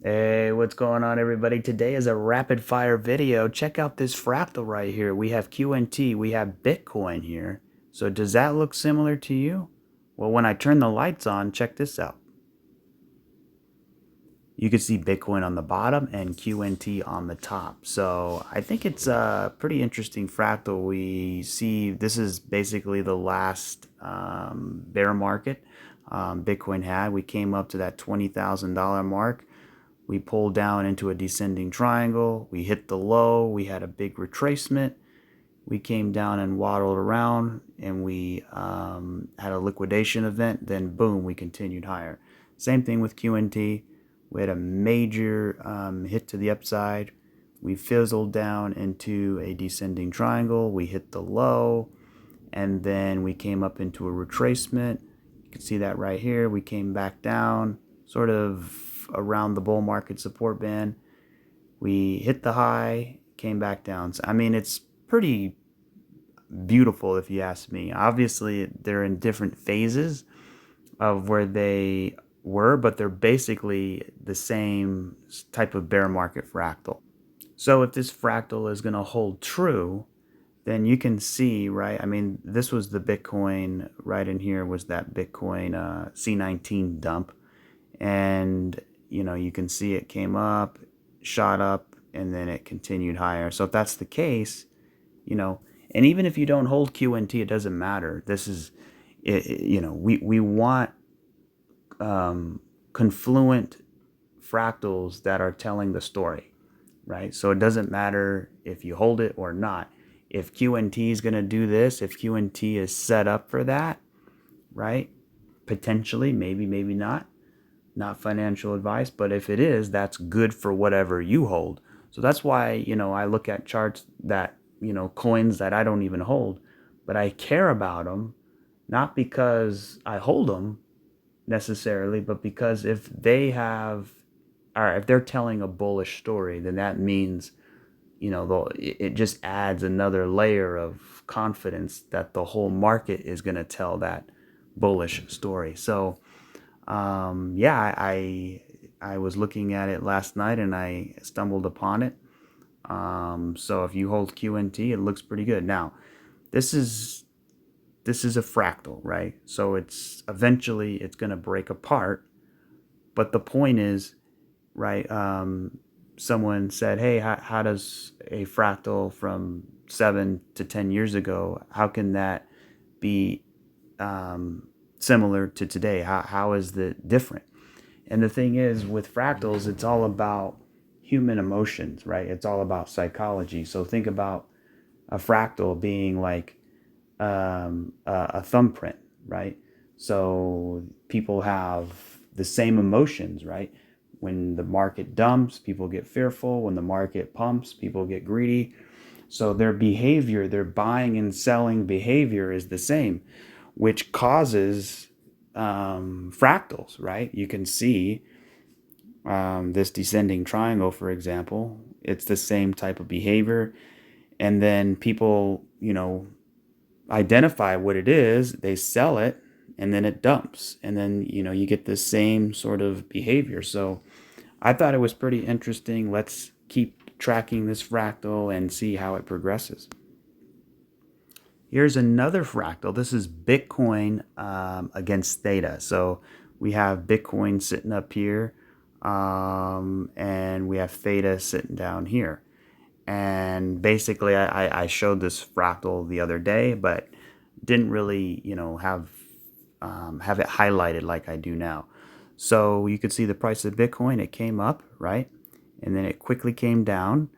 Hey, what's going on, everybody? Today is a rapid fire video. Check out this fractal right here. We have QNT, we have Bitcoin here. So does that look similar to you? Well, when I turn the lights on, check this out. You can see Bitcoin on the bottom and QNT on the top. So I think it's a pretty interesting fractal. We see this is basically the last bear market Bitcoin had. We came up to that $20,000 mark. We pulled down into a descending triangle. We hit the low. We had a big retracement. We came down and waddled around, and we had a liquidation event. Then boom, we continued higher. Same thing with QNT. We had a major hit to the upside. We fizzled down into a descending triangle. We hit the low, and then we came up into a retracement. You can see that right here. We came back down, sort of around the bull market support band. We hit the high, came back down. So, I mean, it's pretty beautiful if you ask me. Obviously, they're in different phases of where they were, but they're basically the same type of bear market fractal. So if this fractal is going to hold true, then you can see, right? I mean, this was the Bitcoin right in here was that Bitcoin C19 dump. And, you can see it came up, shot up, and then it continued higher. So if that's the case, and even if you don't hold QNT, it doesn't matter. This is, we want confluent fractals that are telling the story, right? So it doesn't matter if you hold it or not. If QNT is going to do this, if QNT is set up for that, right? Potentially, maybe not. Not financial advice, but if it is, that's good for whatever you hold. So that's why, I look at charts that, coins that I don't even hold, but I care about them, not because I hold them necessarily, but because if if they're telling a bullish story, then that means, it just adds another layer of confidence that the whole market is going to tell that bullish story. So, yeah, I was looking at it last night and I stumbled upon it. So if you hold QNT, it looks pretty good. Now, this is a fractal, right? So eventually it's going to break apart. But the point is, right? Someone said, "Hey, how does a fractal from 7 to 10 years ago? How can that be similar to today? How is it different?" And the thing is, with fractals, it's all about human emotions, right? It's all about psychology. So think about a fractal being like a thumbprint, right? So people have the same emotions, right? When the market dumps, people get fearful. When the market pumps, people get greedy. So their behavior, their buying and selling behavior is the same, which causes fractals, right? You can see this descending triangle, for example. It's the same type of behavior. And then people, identify what it is, they sell it, and then it dumps. And then, you get the same sort of behavior. So I thought it was pretty interesting. Let's keep tracking this fractal and see how it progresses. Here's another fractal. This is Bitcoin against Theta. So we have Bitcoin sitting up here, and we have Theta sitting down here. And basically, I showed this fractal the other day, but didn't really, have it highlighted like I do now. So you could see the price of Bitcoin. It came up, right? And then it quickly came down,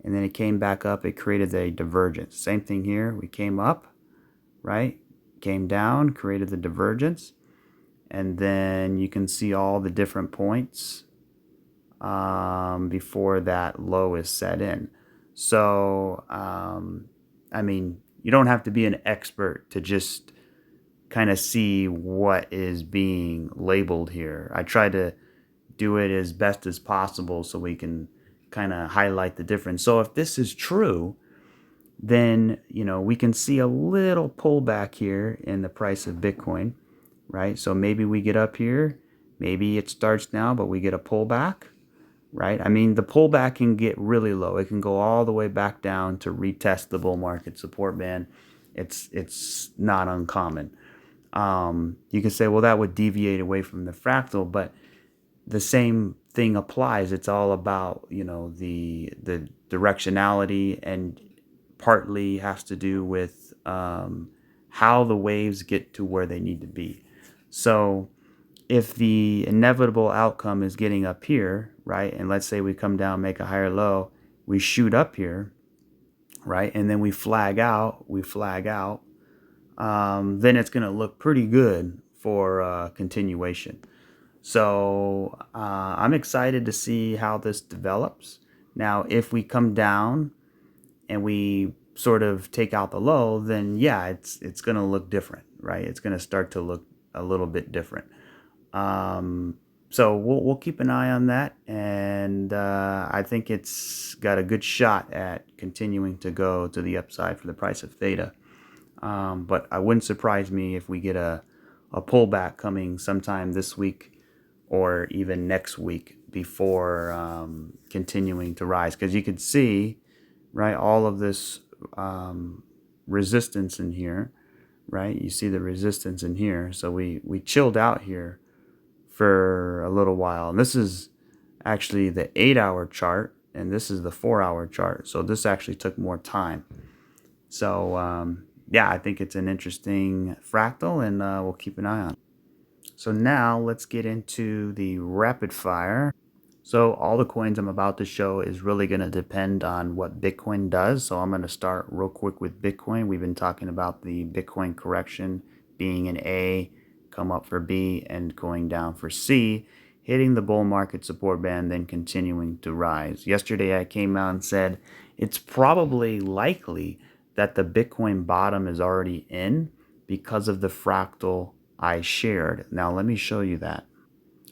and then it came back up. It created a divergence. Same thing here. We came up, right? Came down, created the divergence. And then you can see all the different points before that low is set in. So, I mean, you don't have to be an expert to just kind of see what is being labeled here. I try to do it as best as possible so we can kind of highlight the difference. So if this is true, then, we can see a little pullback here in the price of Bitcoin, right? So maybe we get up here, maybe it starts now, but we get a pullback, right? I mean, the pullback can get really low. It can go all the way back down to retest the bull market support band. It's not uncommon. You can say, well, that would deviate away from the fractal, but the same thing applies. It's all about, you know, the directionality, and partly has to do with how the waves get to where they need to be. So if the inevitable outcome is getting up here, right, and let's say we come down, make a higher low, we shoot up here, right, and then we flag out, then it's going to look pretty good for continuation. So I'm excited to see how this develops. Now, if we come down and we sort of take out the low, then yeah, it's going to look different, right? It's going to start to look a little bit different. So we'll keep an eye on that, and I think it's got a good shot at continuing to go to the upside for the price of Theta. But I wouldn't surprise me if we get a pullback coming sometime this week or even next week before continuing to rise. Because you can see, right, all of this resistance in here, right? You see the resistance in here. So we chilled out here for a little while. And this is actually the 8-hour chart, and this is the 4-hour chart. So this actually took more time. So yeah, I think it's an interesting fractal, and we'll keep an eye on it. So now let's get into the rapid fire. So all the coins I'm about to show is really going to depend on what Bitcoin does. So I'm going to start real quick with Bitcoin. We've been talking about the Bitcoin correction being an A, come up for B, and going down for C, hitting the bull market support band, then continuing to rise. Yesterday I came out and said it's probably likely that the Bitcoin bottom is already in because of the fractal I shared. Now let me show you that.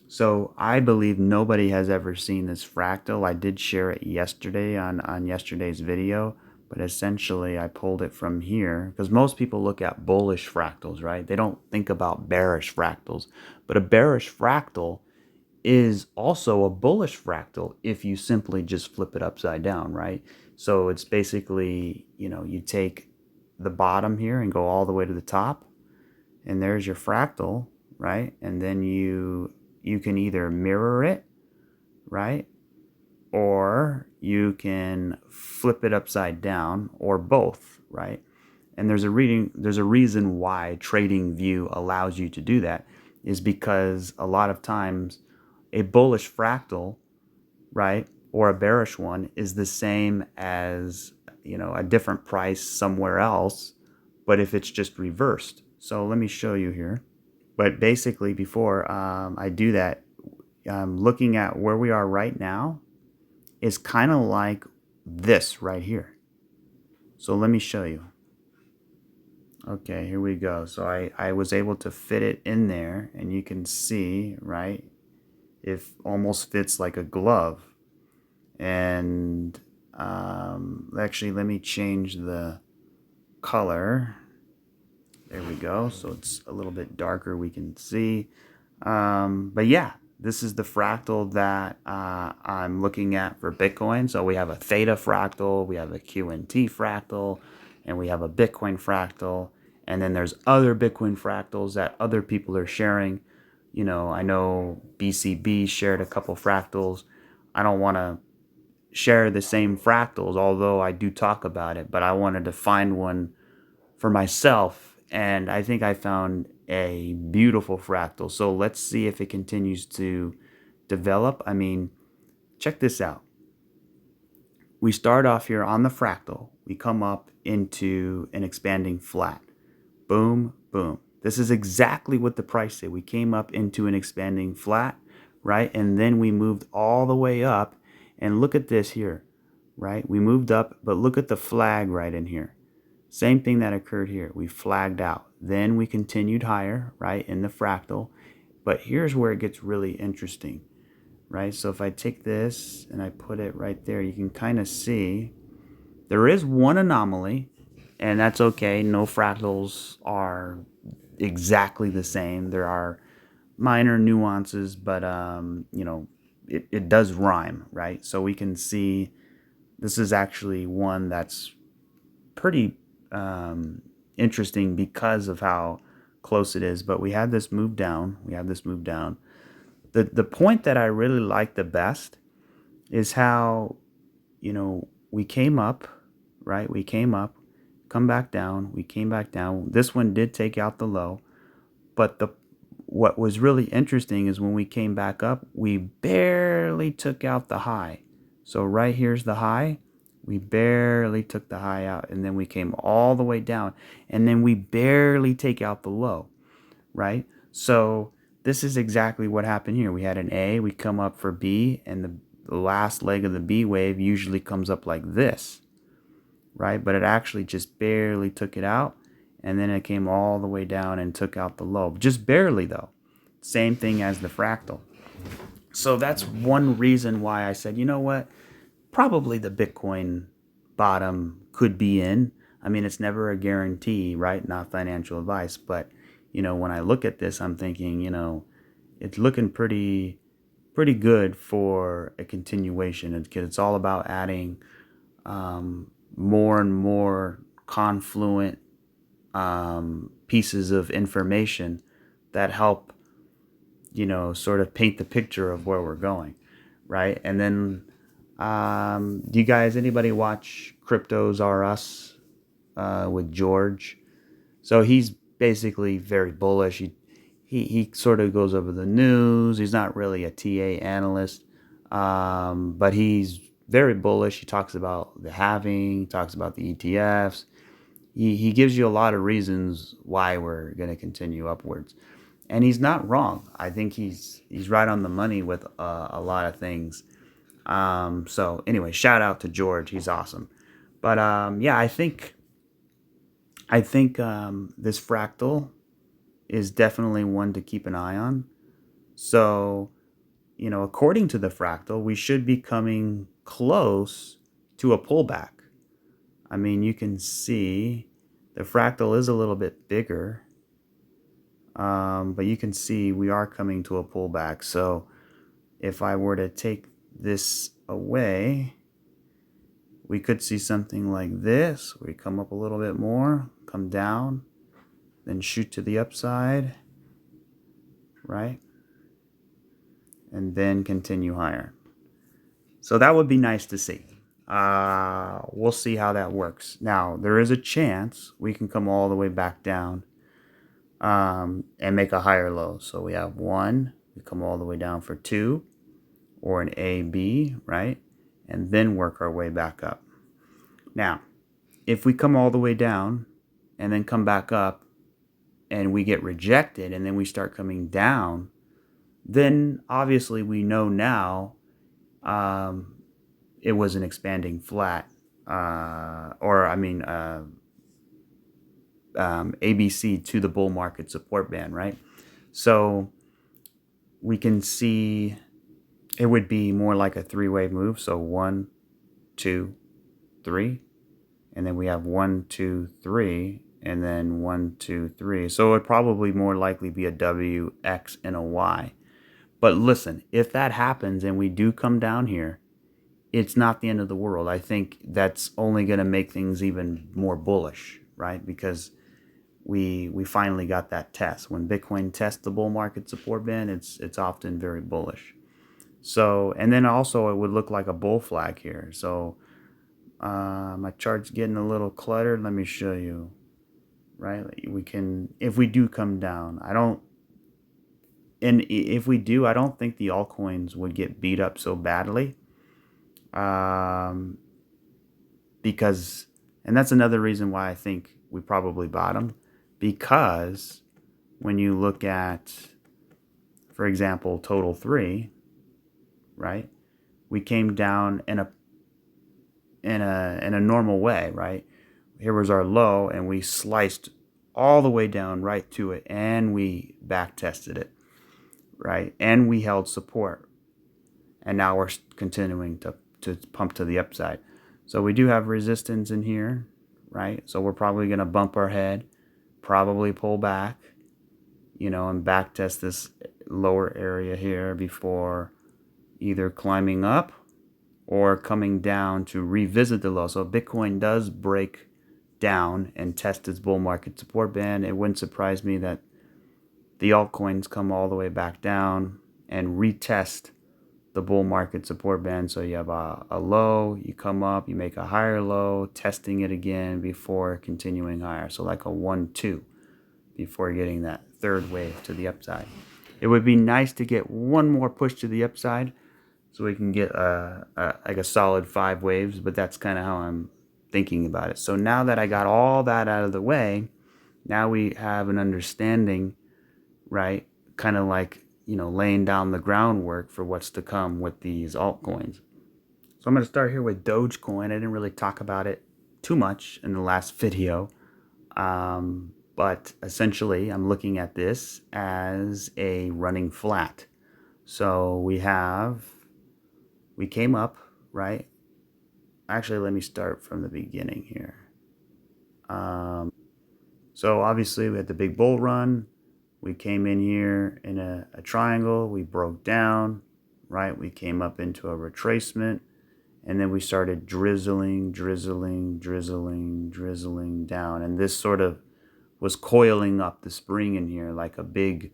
So I believe nobody has ever seen this fractal. I did share it yesterday on yesterday's video, but essentially I pulled it from here because most people look at bullish fractals, right? They don't think about bearish fractals, but a bearish fractal is also a bullish fractal if you simply just flip it upside down, right? So it's basically, you know, you take the bottom here and go all the way to the top, and there's your fractal, right? And then you can either mirror it, right? Or you can flip it upside down, or both, right? And there's a reason why TradingView allows you to do that, is because a lot of times a bullish fractal, right, or a bearish one is the same as, you know, a different price somewhere else, but if it's just reversed. So let me show you here. But basically, before I do that, looking at where we are right now is kind of like this right here. So let me show you. Okay, here we go. So I was able to fit it in there, and you can see, right, it almost fits like a glove. And actually, let me change the color. There we go. So it's a little bit darker, we can see. But yeah, this is the fractal that I'm looking at for Bitcoin. So we have a Theta fractal, we have a QNT fractal, and we have a Bitcoin fractal. And then there's other Bitcoin fractals that other people are sharing. You know, I know BCB shared a couple fractals. I don't want to share the same fractals, although I do talk about it, but I wanted to find one for myself, and I think I found a beautiful fractal. So let's see if it continues to develop. I mean, check this out. We start off here on the fractal. We come up into an expanding flat. Boom, boom. This is exactly what the price did. We came up into an expanding flat, right? And then we moved all the way up. And look at this here, right? We moved up, but look at the flag right in here. Same thing that occurred here. We flagged out. Then we continued higher, right, in the fractal. But here's where it gets really interesting, right? So if I take this and I put it right there, you can kind of see there is one anomaly, and that's okay. No fractals are exactly the same. There are minor nuances, but you know, it does rhyme, right? So we can see this is actually one that's pretty interesting because of how close it is. But we had this move down. The point that I really like the best is how, we came up, right? We came up, come back down, we came back down. This one did take out the low, but what was really interesting is when we came back up, we barely took out the high. So right here's the high. We barely took the high out, and then we came all the way down, and then we barely take out the low, right? So this is exactly what happened here. We had an A, we come up for B, and the last leg of the B wave usually comes up like this, right? But it actually just barely took it out, and then it came all the way down and took out the low. Just barely, though. Same thing as the fractal. So that's one reason why I said, you know what? Probably the Bitcoin bottom could be in. I mean, it's never a guarantee, right? Not financial advice. But, when I look at this, I'm thinking, it's looking pretty good for a continuation. It's all about adding more and more confluent pieces of information that help, sort of paint the picture of where we're going, right? And then, do you guys, anybody watch Cryptos R Us with George? So he's basically very bullish. He sort of goes over the news. He's not really a TA analyst, but he's very bullish. He talks about the halving, talks about the ETFs. He gives you a lot of reasons why we're going to continue upwards. And he's not wrong. I think he's right on the money with a lot of things. So anyway, shout out to George. He's awesome. But yeah, I think this fractal is definitely one to keep an eye on. So, according to the fractal, we should be coming close to a pullback. I mean, you can see the fractal is a little bit bigger, but you can see we are coming to a pullback. So if I were to take this away, we could see something like this. We come up a little bit more, come down, then shoot to the upside, right? And then continue higher. So that would be nice to see. We'll see how that works. Now, there is a chance we can come all the way back down and make a higher low. So we have 1, we come all the way down for 2, or an A, B, right? And then work our way back up. Now, if we come all the way down and then come back up and we get rejected and then we start coming down, then obviously we know now it was an expanding flat, ABC to the bull market support band, right? So we can see it would be more like a 3-wave move. So 1, 2, 3, and then we have 1, 2, 3, and then 1, 2, 3. So it would probably more likely be a W, X, and a Y. But listen, if that happens and we do come down here, it's not the end of the world. I think that's only going to make things even more bullish, right? Because we finally got that test. When Bitcoin tests the bull market support band, it's often very bullish. So, and then also it would look like a bull flag here. So my chart's getting a little cluttered. Let me show you, right? We can, if we do come down, if we do, I don't think the altcoins would get beat up so badly. Because, and that's another reason why I think we probably bottomed, because when you look at, for example, total 3, right? We came down in a normal way, right? Here was our low, and we sliced all the way down right to it, and we back tested it, right? And we held support, and now we're continuing to pump to the upside. So we do have resistance in here, right? So we're probably going to bump our head, probably pull back, and back test this lower area here before, either climbing up or coming down to revisit the low. So if Bitcoin does break down and test its bull market support band, it wouldn't surprise me that the altcoins come all the way back down and retest the bull market support band. So you have a low, you come up, you make a higher low, testing it again before continuing higher. So like a 1-2 before getting that third wave to the upside. It would be nice to get one more push to the upside so we can get like a solid 5 waves, but that's kind of how I'm thinking about it. So now that I got all that out of the way, now we have an understanding, right? Kind of like, laying down the groundwork for what's to come with these altcoins. So I'm going to start here with Dogecoin. I didn't really talk about it too much in the last video. But essentially, I'm looking at this as a running flat. So we came up, right? Actually, let me start from the beginning here. So obviously, we had the big bull run. We came in here in a triangle. We broke down, right? We came up into a retracement. And then we started drizzling down. And this sort of was coiling up the spring in here like a big,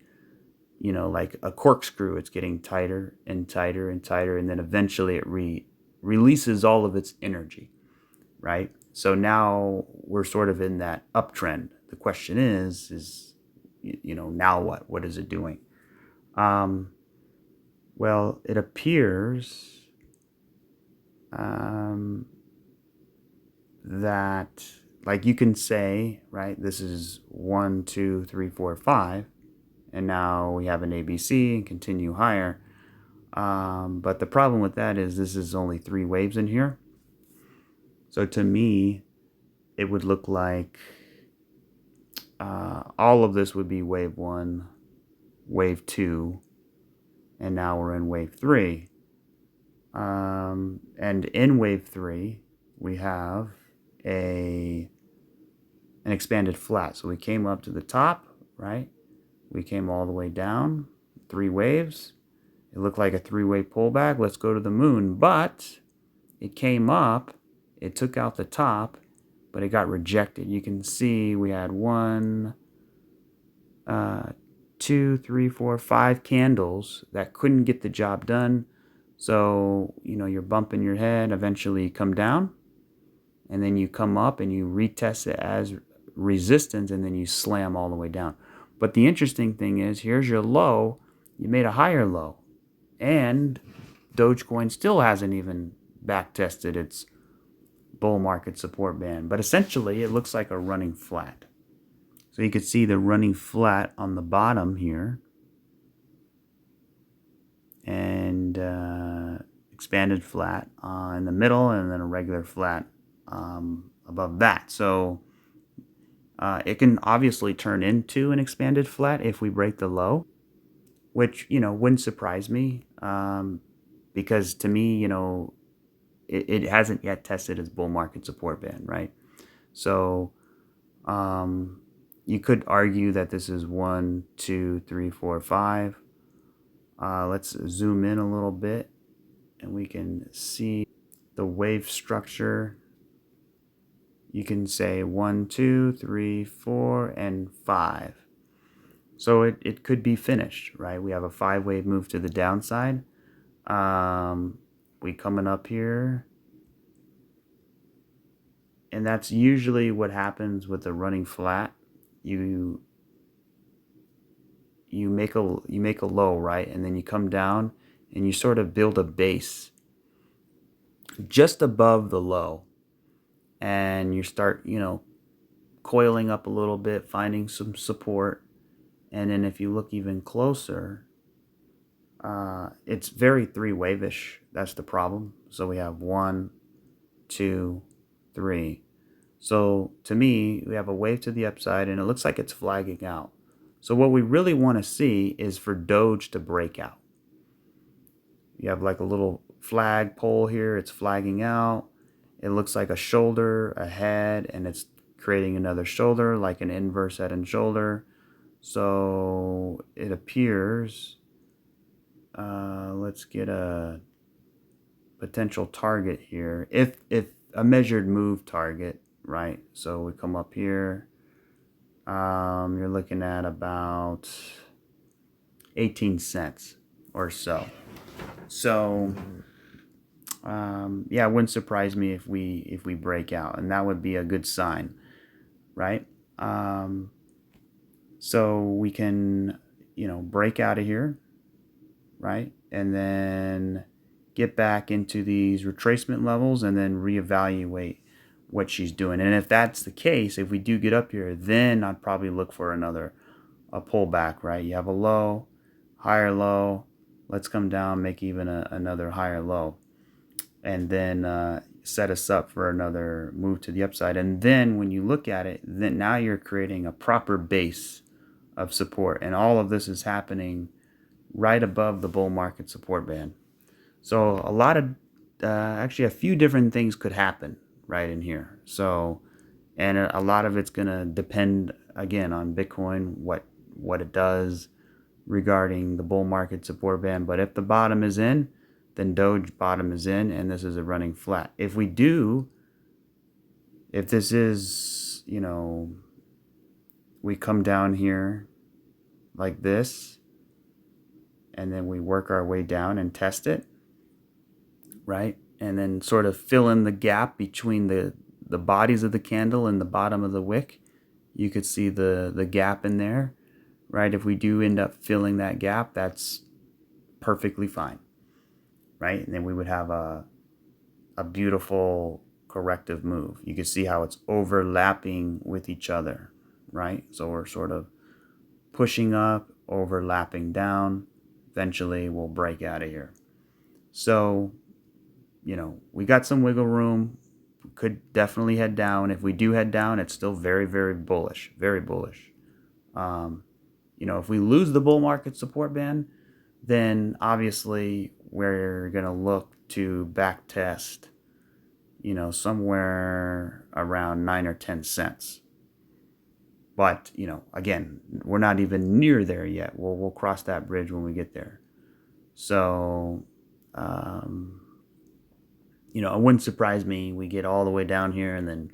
like a corkscrew. It's getting tighter and tighter and tighter. And then eventually it releases all of its energy, right? So now we're sort of in that uptrend. The question is, now what? What is it doing? Well, it appears that, like, you can say, right, this is 1, 2, 3, 4, 5, and now we have an ABC and continue higher. But the problem with that is this is only 3 waves in here. So to me, it would look like all of this would be wave 1, wave 2, and now we're in wave 3. And in wave 3, we have an expanded flat. So we came up to the top, right? We came all the way down, 3 waves. It looked like a 3-wave pullback. Let's go to the moon. But it came up, it took out the top, but it got rejected. You can see we had 1, 2, 3, 4, 5 candles that couldn't get the job done. So, you're bumping your head, eventually you come down, and then you come up and you retest it as resistance, and then you slam all the way down. But the interesting thing is, here's your low, you made a higher low, and Dogecoin still hasn't even back tested its bull market support band. But essentially, it looks like a running flat. So you could see the running flat on the bottom here, and expanded flat in the middle, and then a regular flat above that. So it can obviously turn into an expanded flat if we break the low, which, wouldn't surprise me, because to me, it hasn't yet tested its bull market support band, right? So you could argue that this is 1, 2, 3, 4, 5. Let's zoom in a little bit, and we can see the wave structure. You can say 1, 2, 3, 4, and 5. So it could be finished, right? We have a 5-wave move to the downside. We coming up here, and that's usually what happens with a running flat. You make a low, right? And then you come down and you sort of build a base just above the low. And you start, coiling up a little bit, finding some support. And then if you look even closer, it's very 3-wave-ish. That's the problem. So we have 1, 2, 3. So to me, we have a wave to the upside, and it looks like it's flagging out. So what we really want to see is for Doge to break out. You have like a little flag pole here. It's flagging out. It looks like a shoulder, a head, and it's creating another shoulder, like an inverse head and shoulder. So it appears let's get a potential target here. If a measured move target, right? So we come up here. You're looking at about 18 cents or so. So yeah, it wouldn't surprise me if we break out, and that would be a good sign, right? So we can, break out of here, right? And then get back into these retracement levels and then reevaluate what she's doing. And if that's the case, if we do get up here, then I'd probably look for a pullback, right? You have a low, higher low. Let's come down, make even another higher low, and then set us up for another move to the upside. And then when you look at it, then now you're creating a proper base of support. And all of this is happening right above the bull market support band. So a lot of, actually a few different things could happen right in here. So, and a lot of it's going to depend, again, on Bitcoin, what it does regarding the bull market support band. But if the bottom is in, then Doge bottom is in, and this is a running flat. If this is, we come down here like this, and then we work our way down and test it, right? And then sort of fill in the gap between the bodies of the candle and the bottom of the wick. You could see the gap in there, right? If we do end up filling that gap, that's perfectly fine, right? And then we would have a beautiful corrective move. You can see how it's overlapping with each other, right? So we're sort of pushing up, overlapping down. Eventually we'll break out of here. So, we got some wiggle room. We could definitely head down. If we do head down, it's still very, very bullish, very bullish. If we lose the bull market support band, then obviously we're going to look to back test, somewhere around 9 or 10 cents. But, again, we're not even near there yet. We'll cross that bridge when we get there. So, it wouldn't surprise me. We get all the way down here, and then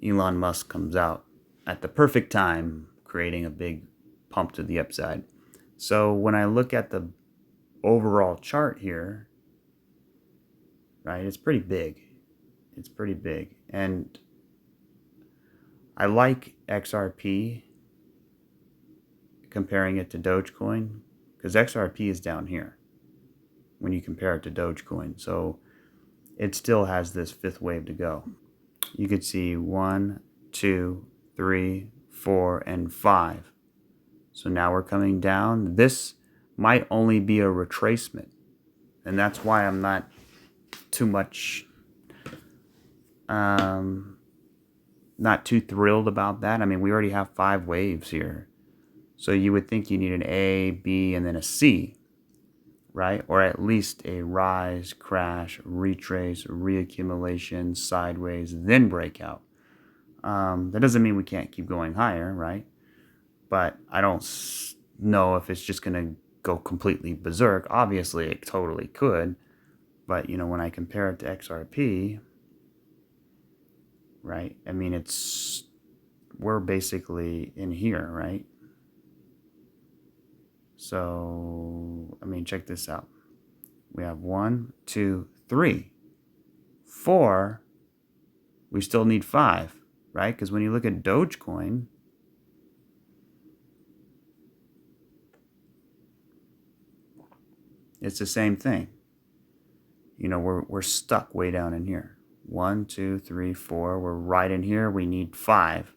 Elon Musk comes out at the perfect time, creating a big pump to the upside. So when I look at the overall chart here, right, it's pretty big. It's pretty big. And I like XRP, comparing it to Dogecoin, because XRP is down here when you compare it to Dogecoin. So it still has this fifth wave to go. You could see 1, 2, 3, 4, and 5. So now we're coming down. This might only be a retracement, and that's why I'm not too much, not too thrilled about that. I mean, we already have 5 waves here. So you would think you need an A, B, and then a C, right? Or at least a rise, crash, retrace, reaccumulation, sideways, then breakout. That doesn't mean we can't keep going higher, right? But I don't know if it's just going to go completely berserk. Obviously, it totally could. But, when I compare it to XRP, right? I mean, we're basically in here, right? So, I mean, check this out. We have 1, 2, 3, 4. We still need 5, right? Because when you look at Dogecoin, it's the same thing. We're stuck way down in here. 1, 2, 3, 4. We're right in here. We need 5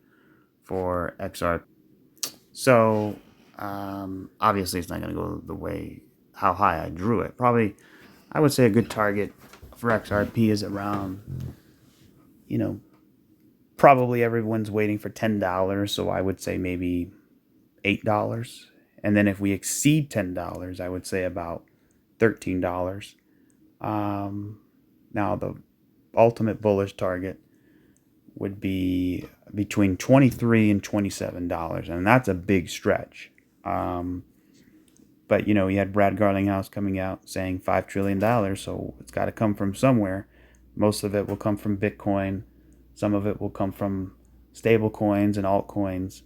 for XRP. So obviously it's not going to go the way how high I drew it. Probably, I would say a good target for XRP is around, probably everyone's waiting for $10. So I would say maybe $8. And then if we exceed $10, I would say about $13. Now the ultimate bullish target would be between $23 and $27, and that's a big stretch. But But, you had Brad Garlinghouse coming out saying $5 trillion, so it's got to come from somewhere. Most of it will come from Bitcoin. Some of it will come from stable coins and altcoins.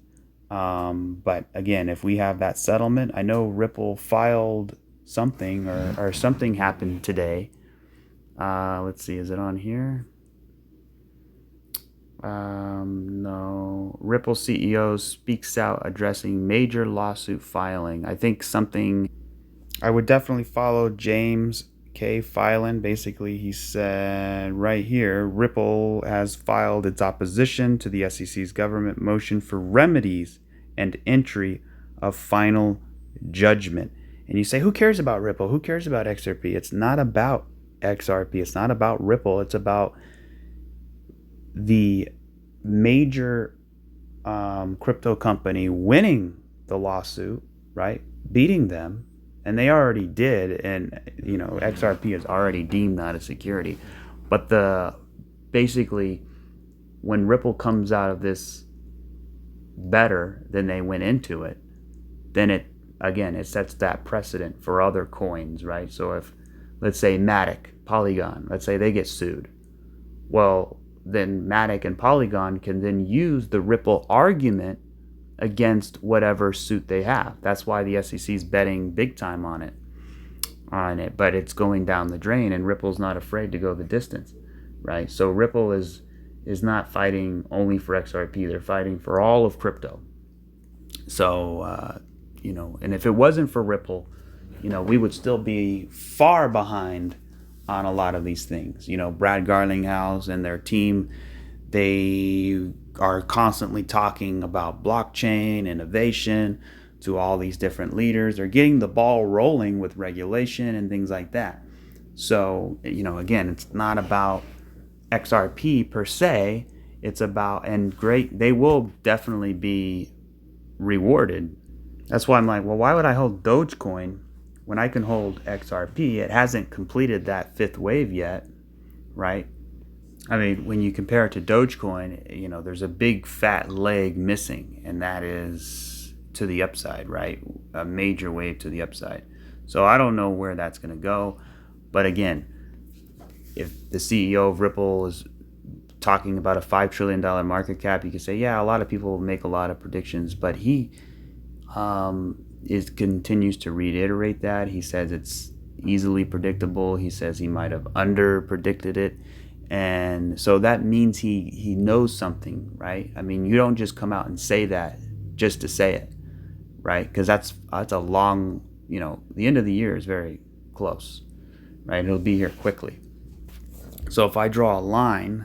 But again, if we have that settlement, I know Ripple filed something or something happened today. Let's see, is it on here? No. Ripple CEO speaks out addressing major lawsuit filing. I think something. I would definitely follow James K. Filan. Basically, he said right here, Ripple has filed its opposition to the SEC's government motion for remedies and entry of final judgment. And you say, who cares about Ripple? Who cares about XRP? It's not about XRP. It's not about Ripple. It's about the major crypto company winning the lawsuit, right? Beating them. And they already did. And, XRP is already deemed not a security. But basically, when Ripple comes out of this better than they went into it, then it sets that precedent for other coins, right? So if, let's say, Matic, Polygon, let's say they get sued. Well, then Matic and Polygon can then use the Ripple argument against whatever suit they have. That's why the SEC is betting big time on it. But it's going down the drain, and Ripple's not afraid to go the distance, right? So Ripple is not fighting only for XRP. They're fighting for all of crypto. So, and if it wasn't for Ripple, we would still be far behind on a lot of these things. Brad Garlinghouse and their team, they are constantly talking about blockchain innovation to all these different leaders. They're getting the ball rolling with regulation and things like that. So, again, it's not about XRP per se. It's about, and great, they will definitely be rewarded. That's why I'm like, well, why would I hold Dogecoin when I can hold XRP? It hasn't completed that fifth wave yet, right? I mean, when you compare it to Dogecoin, there's a big fat leg missing, and that is to the upside, right? A major wave to the upside. So I don't know where that's going to go. But again, if the CEO of Ripple is talking about a $5 trillion market cap, you can say, yeah, a lot of people make a lot of predictions, but he continues to reiterate that. He says it's easily predictable. He says he might have under predicted it. And so that means he knows something, right? I mean, you don't just come out and say that just to say it, right? Because that's a long, the end of the year is very close, right? It'll be here quickly. So if I draw a line,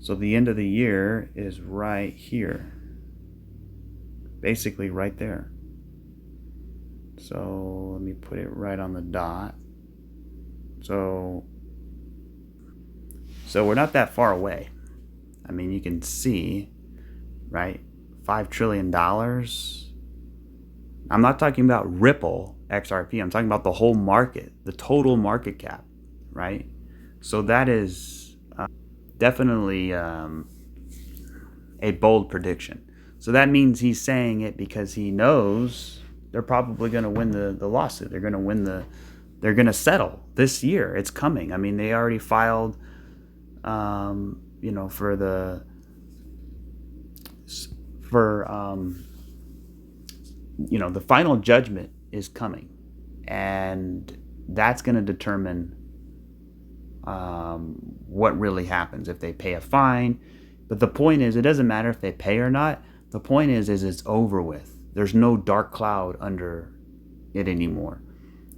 so the end of the year is right here, basically right there. So let me put it right on the dot. So we're not that far away. I mean, you can see, right? $5 trillion. I'm not talking about Ripple XRP. I'm talking about the whole market, the total market cap, right? So that is definitely a bold prediction. So that means he's saying it because he knows they're probably going to win the lawsuit. They're going to settle this year. It's coming. I mean, they already filed, for the final judgment is coming, and that's going to determine what really happens if they pay a fine. But the point is, it doesn't matter if they pay or not. The point is it's over with. There's no dark cloud under it anymore,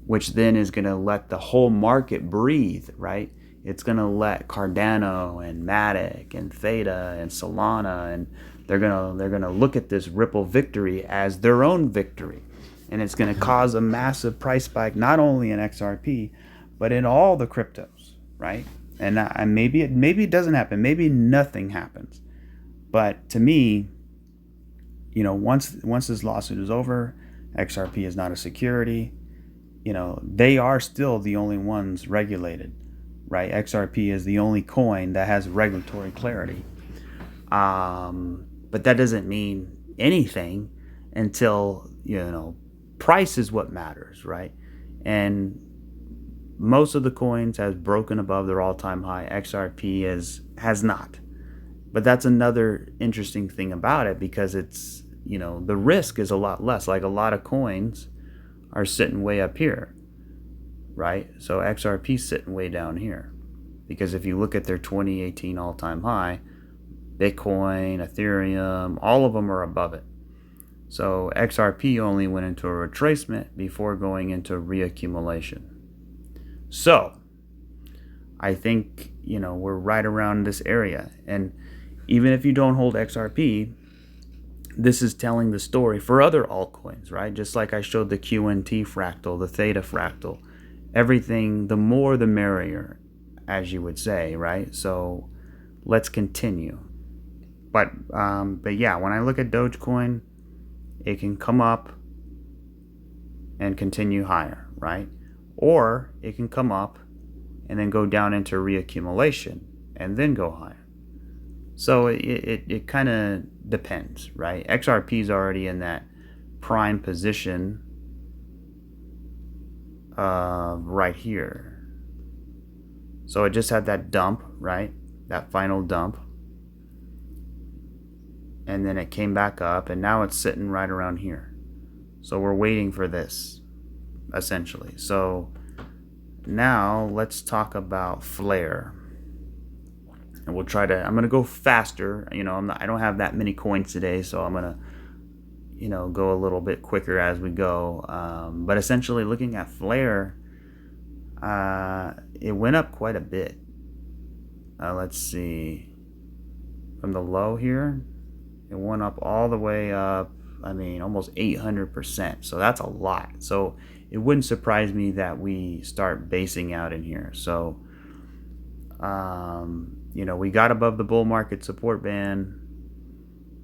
which then is going to let the whole market breathe, right? It's going to let Cardano and Matic and Theta and Solana, and they're going to look at this Ripple victory as their own victory. And it's going to cause a massive price spike, not only in XRP, but in all the cryptos, right? And maybe it doesn't happen. Maybe nothing happens. But to me, once this lawsuit is over, XRP is not a security. They are still the only ones regulated, right? XRP is the only coin that has regulatory clarity. But that doesn't mean anything until, price is what matters, right? And most of the coins has broken above their all-time high. XRP has not. But that's another interesting thing about it, because it's, the risk is a lot less. Like, a lot of coins are sitting way up here, right? So XRP's sitting way down here, because if you look at their 2018 all-time high, Bitcoin, Ethereum, all of them are above it. So XRP only went into a retracement before going into reaccumulation. So I think, we're right around this area. And even if you don't hold XRP, this is telling the story for other altcoins, right? Just like I showed the QNT fractal, the Theta fractal. Everything, the more the merrier, as you would say, right? So let's continue. But yeah, when I look at Dogecoin, it can come up and continue higher, right? Or it can come up and then go down into reaccumulation and then go higher. So it kind of depends, right? XRP is already in that prime position right here. So it just had that dump, right? That final dump. And then it came back up, and now it's sitting right around here. So we're waiting for this, essentially. So now let's talk about Flare. And we'll try to, I'm going to go faster. I don't have that many coins today, so I'm going to, go a little bit quicker as we go. But essentially, looking at Flare, it went up quite a bit. Let's see. From the low here, it went up all the way up, almost 800%. So that's a lot. So it wouldn't surprise me that we start basing out in here. So, we got above the bull market support band,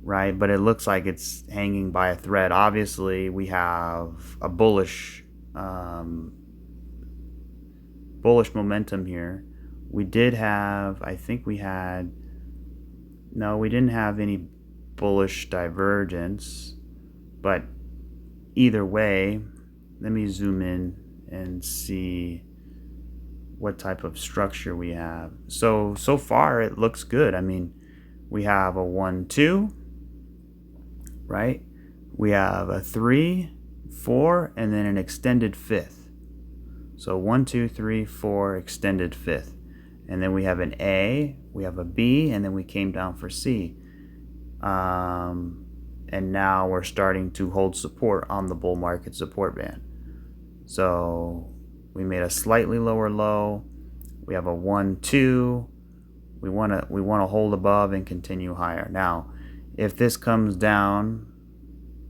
right? But it looks like it's hanging by a thread. Obviously, we have a bullish momentum here. We did have, we didn't have any bullish divergence, but either way, let me zoom in and see what type of structure we have. So far it looks good. We have a 1-2, right? We have a 3, 4, and then an extended fifth. So 1, 2, 3, 4, extended fifth. And then we have an A, we have a B, and then we came down for C. And now we're starting to hold support on the bull market support band. So we made a slightly lower low. We have a 1-2. We want to hold above and continue higher. Now, if this comes down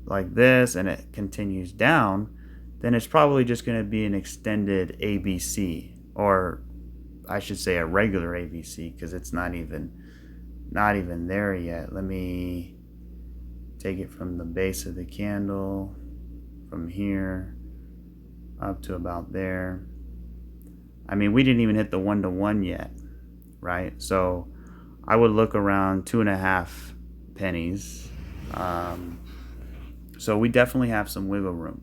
like this and it continues down, then it's probably just going to be an extended ABC, or I should say a regular ABC, because it's not even there yet. Let me take it from the base of the candle, from here up to about there. We didn't even hit the 1-to-1 yet, right? So I would look around 2.5 pennies. So we definitely have some wiggle room.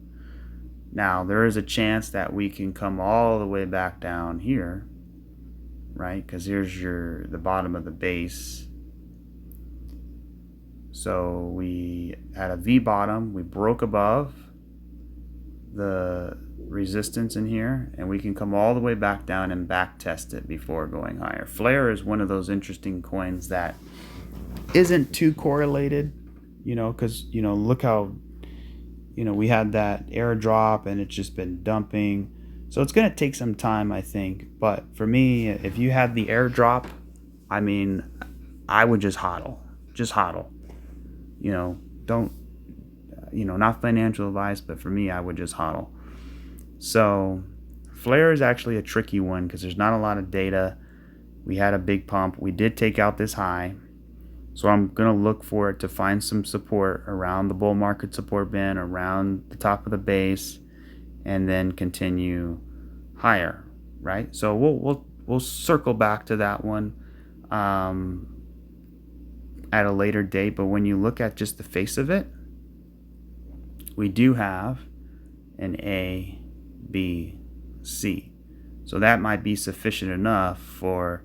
Now, there is a chance that we can come all the way back down here, right? Because here's the bottom of the base. So we had a V bottom, we broke above the resistance in here, and we can come all the way back down and back test it before going higher. Flare is one of those interesting coins that isn't too correlated, because, look how, we had that airdrop and it's just been dumping. So it's going to take some time, I think. But for me, if you had the airdrop, I would just hodl. Just hodl. Don't, not financial advice, but for me, I would just hodl. So Flare is actually a tricky one because there's not a lot of data. We had a big pump. We did take out this high. So I'm going to look for it to find some support around the bull market support band, around the top of the base, and then continue higher, right? So we'll circle back to that one at a later date. But when you look at just the face of it, we do have and A, B, C. So that might be sufficient enough for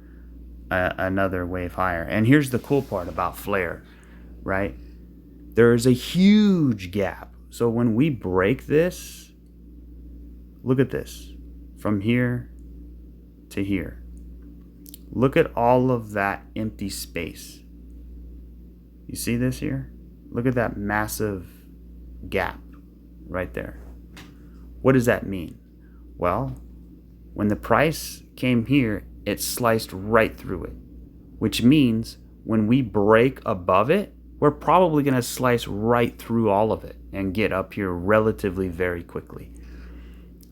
another wave higher. And here's the cool part about flare, right? There is a huge gap. So when we break this, look at this, from here to here. Look at all of that empty space. You see this here? Look at that massive gap right there. What does that mean? Well, when the price came here, it sliced right through it, which means when we break above it, we're probably going to slice right through all of it and get up here relatively very quickly,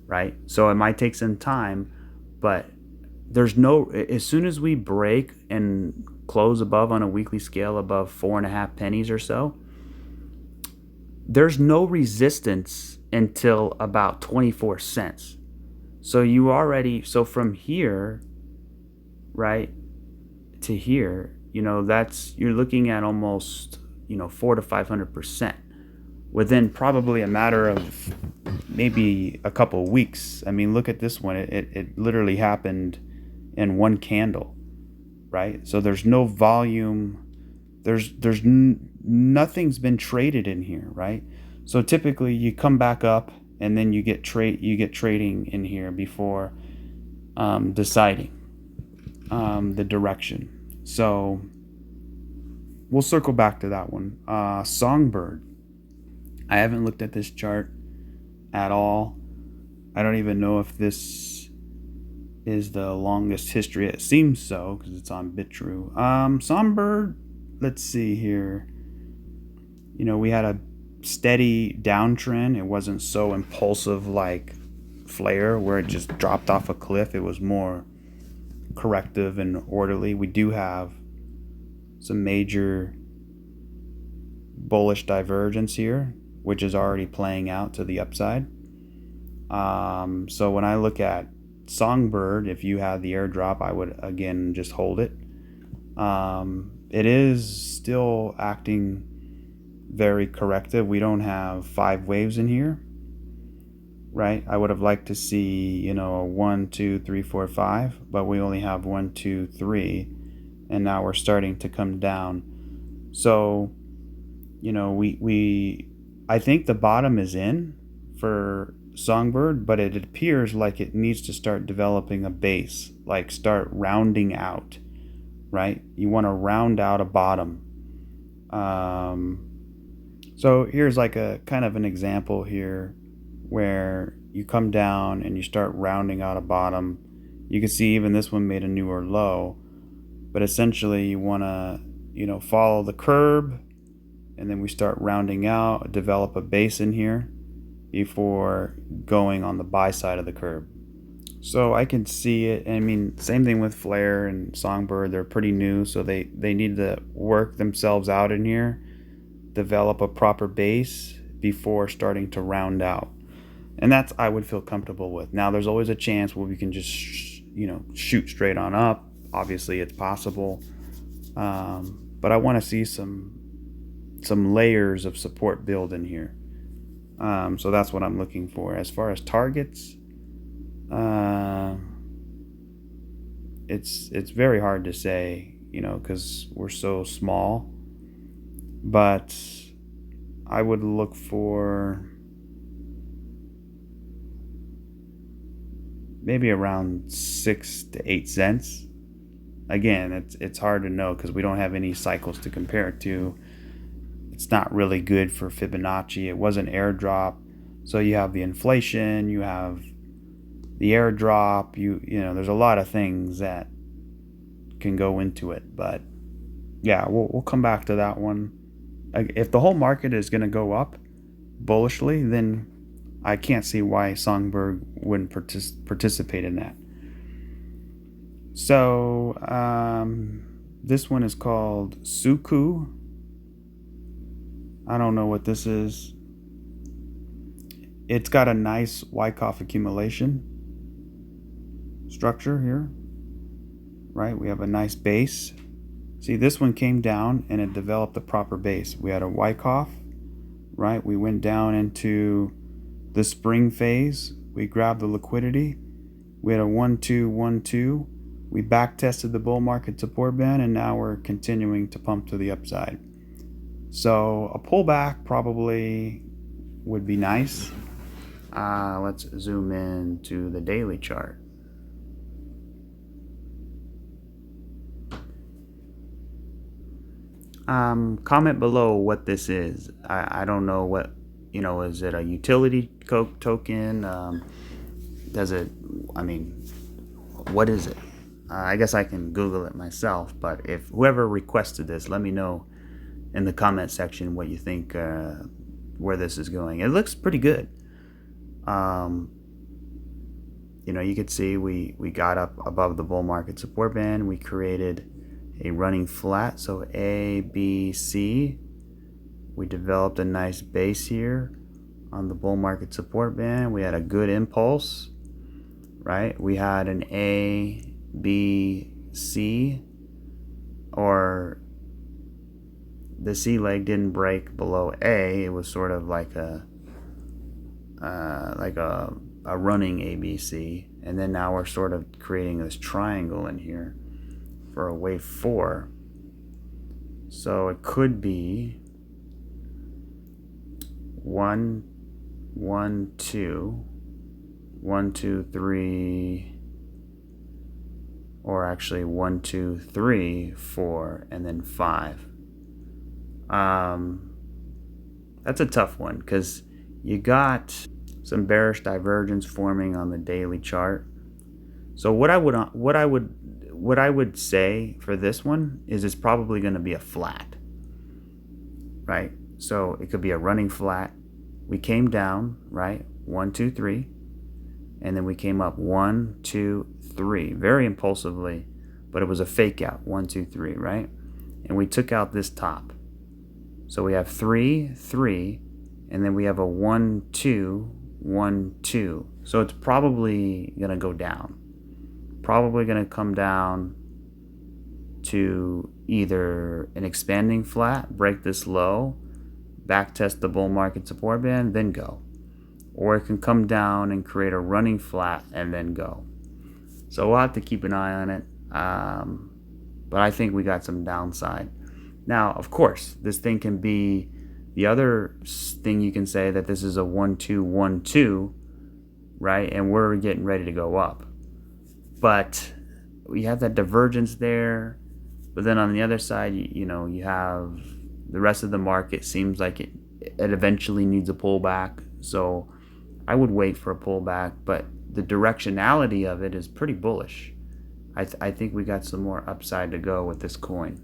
right? So it might take some time, but there's no, as soon as we break and close above on a weekly scale above 4.5 pennies or so, there's no resistance until about 24 cents. So you already, so from here, right, to here, you know, that's, you're looking at almost, you know, 400 to 500% within probably a matter of maybe a couple of weeks. I mean, look at this one. It literally happened in one candle, right? So there's no volume. Nothing's been traded in here, right? So typically you come back up and then you get trading in here before deciding the direction. So we'll circle back to that one. Songbird. I haven't looked at this chart at all. I don't even know if this is the longest history. It seems so because it's on BitTrue. Songbird, let's see here. You know, we had a steady downtrend. It wasn't so impulsive like Flare where it just dropped off a cliff. It was more corrective and orderly. We do have some major bullish divergence here, which is already playing out to the upside. So when I look at Songbird, if you had the airdrop, I would again just hold it. It is still acting very corrective. We don't have 5 waves in here, right? I would have liked to see, you know, a 1, 2, 3, 4, 5, but we only have 1, 2, 3, and now we're starting to come down. So, you know, I think the bottom is in for Songbird, but it appears like it needs to start developing a base, like start rounding out, right? You want to round out a bottom. So here's like a kind of an example here where you come down and you start rounding out a bottom. You can see even this one made a newer low, but essentially you want to, you know, follow the curve, and then we start rounding out, develop a base in here before going on the buy side of the curve. So I can see it. I mean, same thing with Flare and Songbird. They're pretty new, so they need to work themselves out in here, develop a proper base before starting to round out. And that's, I would feel comfortable with. Now, there's always a chance where we can just, you know, shoot straight on up. Obviously, it's possible. But I want to see some layers of support build in here. So that's what I'm looking for. As far as targets, it's very hard to say, you know, because we're so small. But I would look for maybe around 6 to 8 cents. Again, it's hard to know because we don't have any cycles to compare it to. It's not really good for Fibonacci. It was an airdrop. So you have the inflation, you have the airdrop, you know, there's a lot of things that can go into it. But yeah, we'll come back to that one. If the whole market is going to go up bullishly, then I can't see why Songbird wouldn't participate in that. So this one is called Suku. I don't know what this is. It's got a nice Wyckoff accumulation structure here, right? We have a nice base. See, this one came down and it developed a proper base. We had a Wyckoff, right? We went down into the spring phase, we grabbed the liquidity. We had a 1-2, 1-2. We back tested the bull market support band, and now we're continuing to pump to the upside. So a pullback probably would be nice. Let's zoom in to the daily chart. Comment below what this is. I don't know what, is it a utility token? Does it, what is it? I guess I can Google it myself, but if whoever requested this, let me know in the comment section what you think, where this is going. It looks pretty good. You could see we got up above the bull market support band. We created a running flat, so A, B, C. We developed a nice base here on the bull market support band. We had a good impulse, right? We had an A, B, C, or the C leg didn't break below A. It was sort of like a running ABC, and then now we're sort of creating this triangle in here for a wave 4. So it could be 1, 1, 2, 1, 2, 3, or actually 1, 2, 3, 4, and then 5. That's a tough one because you got some bearish divergence forming on the daily chart. So what I would say for this one is it's probably going to be a flat, right? So it could be a running flat. We came down, right? 1, 2, 3, and then we came up 1, 2, 3, very impulsively, but it was a fake out, 1, 2, 3, right? And we took out this top. So we have 3, 3, and then we have a 1, 2, 1, 2. So it's probably going to go down. Probably going to come down to either an expanding flat, break this low, back test the bull market support band, then go. Or it can come down and create a running flat and then go. So we'll have to keep an eye on it. But I think we got some downside. Now, of course, this thing can be, the other thing you can say that this is a 1, 2, 1, 2, right? And we're getting ready to go up. But we have that divergence there. But then on the other side, you have the rest of the market seems like it eventually needs a pullback. So I would wait for a pullback. But the directionality of it is pretty bullish. I think we got some more upside to go with this coin.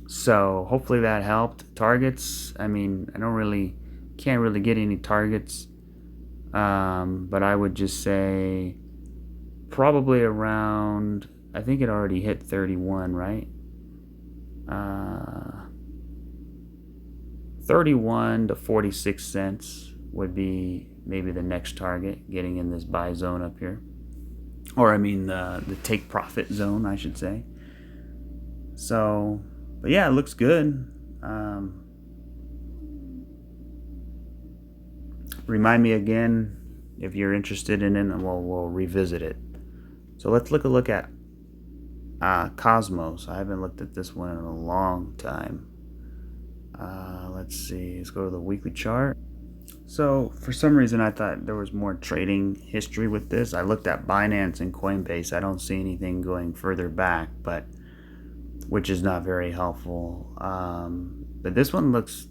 So hopefully that helped. Targets, I can't really get any targets. But I would just say probably around, I think it already hit 31, right? 31 to 46 cents would be maybe the next target, getting in this buy zone up here. Or the take profit zone, I should say. So, but yeah, it looks good. Remind me again if you're interested in it, and we'll revisit it. So let's look at Cosmos. I haven't looked at this one in a long time. Let's see. Let's go to the weekly chart. So for some reason I thought there was more trading history with this. I looked at Binance and Coinbase. I don't see anything going further back, which is not very helpful. But this one looks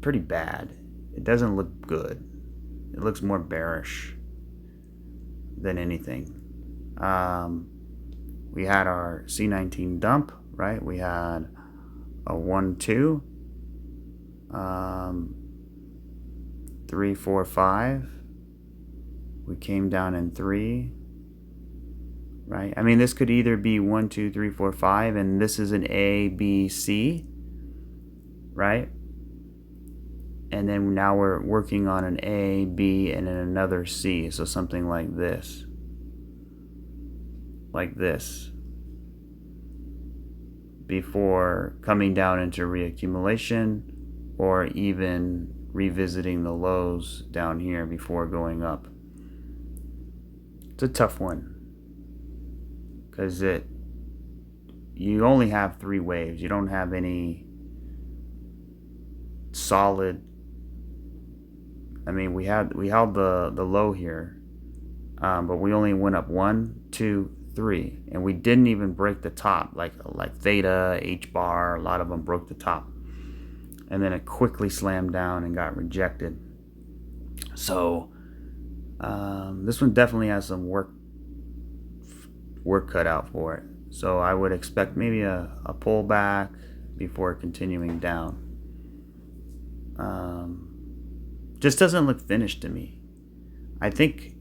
pretty bad. It doesn't look good. It looks more bearish than anything. We had our C19 dump, right? We had a 1, 2, 3, 4, 5. We came down in 3, right? This could either be 1, 2, 3, 4, 5, and this is an A, B, C, right? And then now we're working on an A, B, and then another C. So something like this. Like this. Before coming down into reaccumulation, or even revisiting the lows down here before going up. It's a tough one because you only have 3 waves. You don't have any solid. I mean, we held the low here, but we only went up 1, 2, 3, and we didn't even break the top like Theta, H bar. A lot of them broke the top, and then it quickly slammed down and got rejected. So this one definitely has some work cut out for it. So I would expect maybe a pullback before continuing down. Just doesn't look finished to me. I think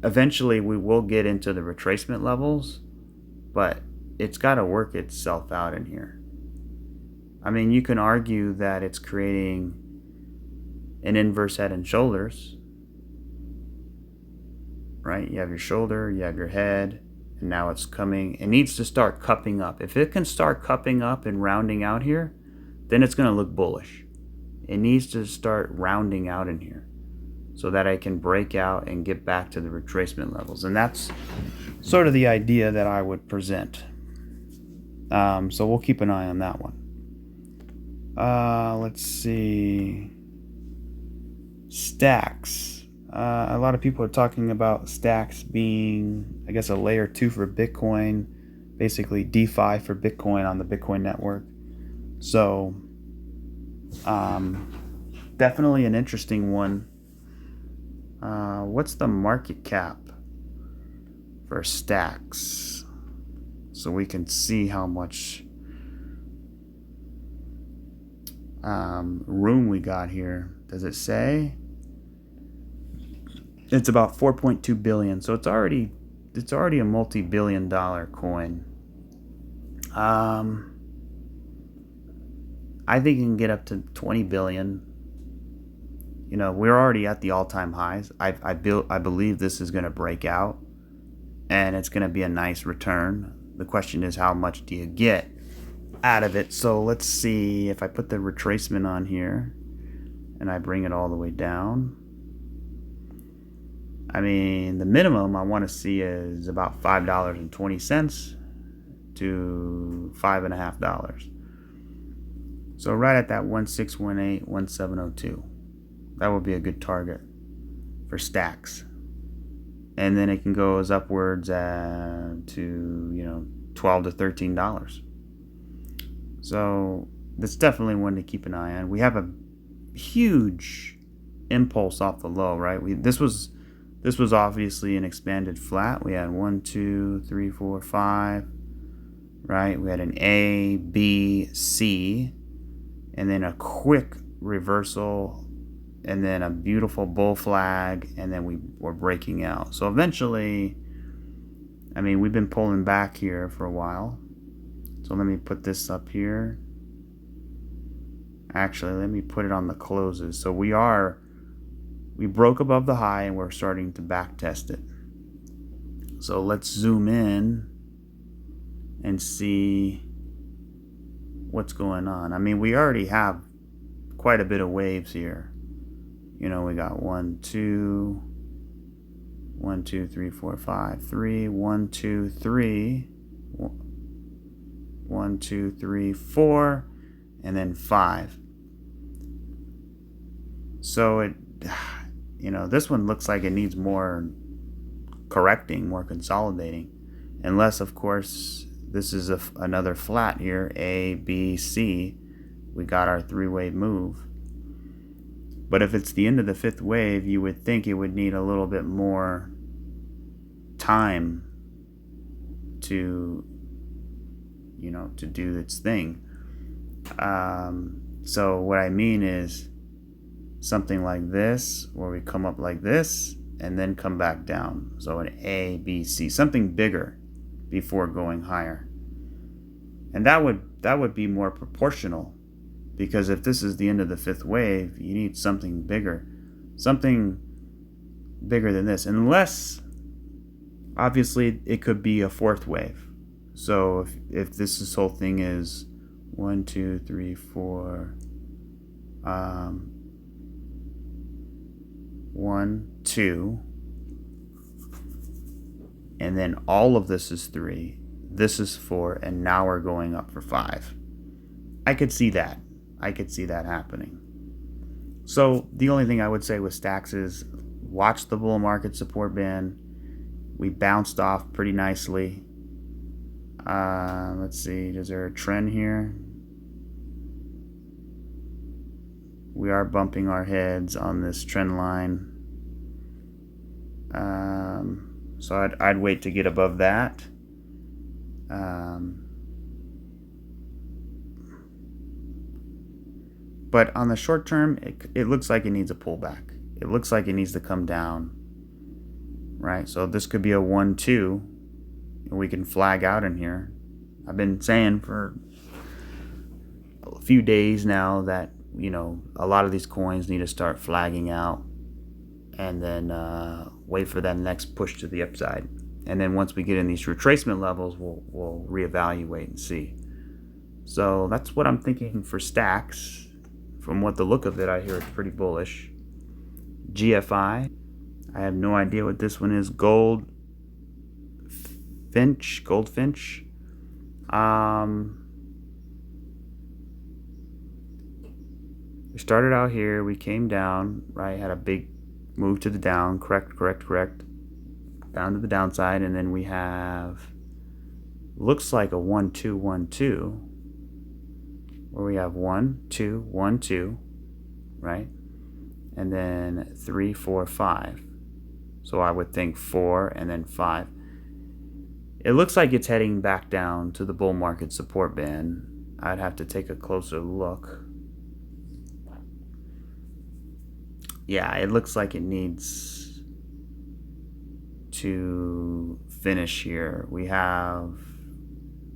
eventually we will get into the retracement levels, but it's got to work itself out in here. I mean, you can argue that it's creating an inverse head and shoulders, right? You have your shoulder, you have your head, and now it's coming. It needs to start cupping up. If it can start cupping up and rounding out here, then it's going to look bullish. It needs to start rounding out in here so that I can break out and get back to the retracement levels. And that's sort of the idea that I would present. So we'll keep an eye on that one. Let's see. Stacks. A lot of people are talking about stacks being, I guess, a layer 2 for Bitcoin, basically DeFi for Bitcoin on the Bitcoin network. So definitely an interesting one. What's the market cap for stacks? So we can see how much room we got here. Does it say? It's about 4.2 billion. So it's already a multi-billion-dollar coin. I think it can get up to 20 billion. You know, we're already at the all-time highs. I believe this is going to break out, and it's going to be a nice return. The question is, how much do you get out of it? So let's see if I put the retracement on here, and I bring it all the way down. I mean, the minimum I want to see is about $5.20 to $5.50. So right at that 1618, 1702. That would be a good target for stacks. And then it can go as upwards to, $12 to $13. So that's definitely one to keep an eye on. We have a huge impulse off the low, right? This was obviously an expanded flat. We had 1, 2, 3, 4, 5, right? We had an A, B, C, and then a quick reversal, and then a beautiful bull flag, and then we were breaking out. So eventually, I mean, we've been pulling back here for a while. So let me put this up here. Actually, let me put it on the closes. So we broke above the high, and we're starting to back test it. So let's zoom in and see what's going on. I mean, we already have quite a bit of waves here. We got 1, 2, 1, 2, 3, 4, 5, 3, 1, 2, 3, 1, 2, 3, 4, and then 5. So this one looks like it needs more correcting, more consolidating, unless, of course, this is another flat here, A, B, C. We got our 3-wave move. But if it's the end of the 5th wave, you would think it would need a little bit more time to do its thing. So what I mean is something like this, where we come up like this and then come back down. So an A, B, C, something bigger before going higher. And that would be more proportional, because if this is the end of the 5th wave, you need something bigger than this, unless obviously it could be a 4th wave. So if this whole thing is 1, 2, 3, 4, 1, 2, and then all of this is 3, this is 4, and now we're going up for 5. I could see that. I could see that happening. So the only thing I would say with stacks is watch the bull market support band. We bounced off pretty nicely. Let's see, is there a trend here? We are bumping our heads on this trend line. So I'd wait to get above that. But on the short term, it looks like it needs a pullback. It looks like it needs to come down, right? So this could be a 1, 2, and we can flag out in here. I've been saying for a few days now that, you know, a lot of these coins need to start flagging out and then wait for that next push to the upside. And then once we get in these retracement levels, we'll reevaluate and see. So that's what I'm thinking for stacks. From what the look of it, I hear it's pretty bullish. GFI, I have no idea what this one is. Goldfinch. We started out here, we came down, right? Had a big move to the down, correct, down to the downside, and then we have, looks like a 1, 2, 1, 2, where we have 1, 2, 1, 2, right? And then 3, 4, 5. So I would think 4 and then 5. It looks like it's heading back down to the bull market support band. I'd have to take a closer look. Yeah, it looks like it needs to finish here. We have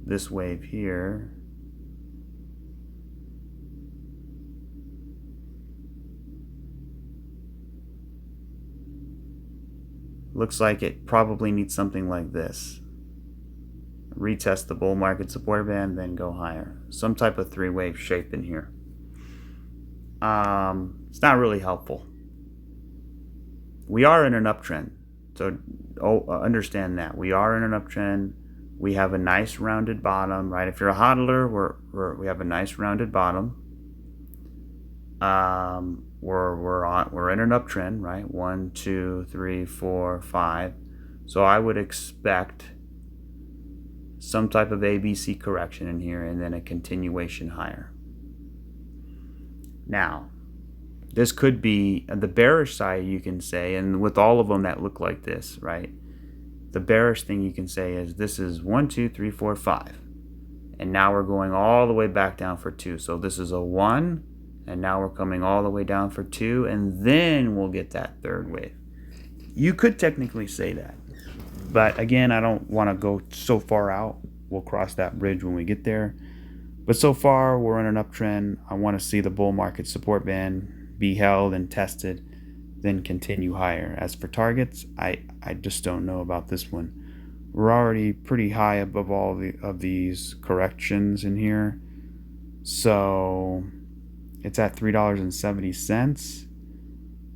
this wave here. Looks like it probably needs something like this. Retest the bull market support band, then go higher. Some type of 3-wave shape in here. It's not really helpful. We are in an uptrend, so understand that. We are in an uptrend. We have a nice rounded bottom, right? If you're a hodler, we have a nice rounded bottom. We're in an uptrend, right? 1, 2, 3, 4, 5. So I would expect some type of ABC correction in here and then a continuation higher. Now, this could be the bearish side, you can say, and with all of them that look like this, right? The bearish thing you can say is this is 1, 2, 3, 4, 5. And now we're going all the way back down for 2. So this is a 1. And now we're coming all the way down for 2, and then we'll get that third wave. You could technically say that. But again, I don't want to go so far out. We'll cross that bridge when we get there. But so far, we're in an uptrend. I want to see the bull market support band be held and tested, then continue higher. As for targets, I just don't know about this one. We're already pretty high above all of these corrections in here. So it's at $3.70.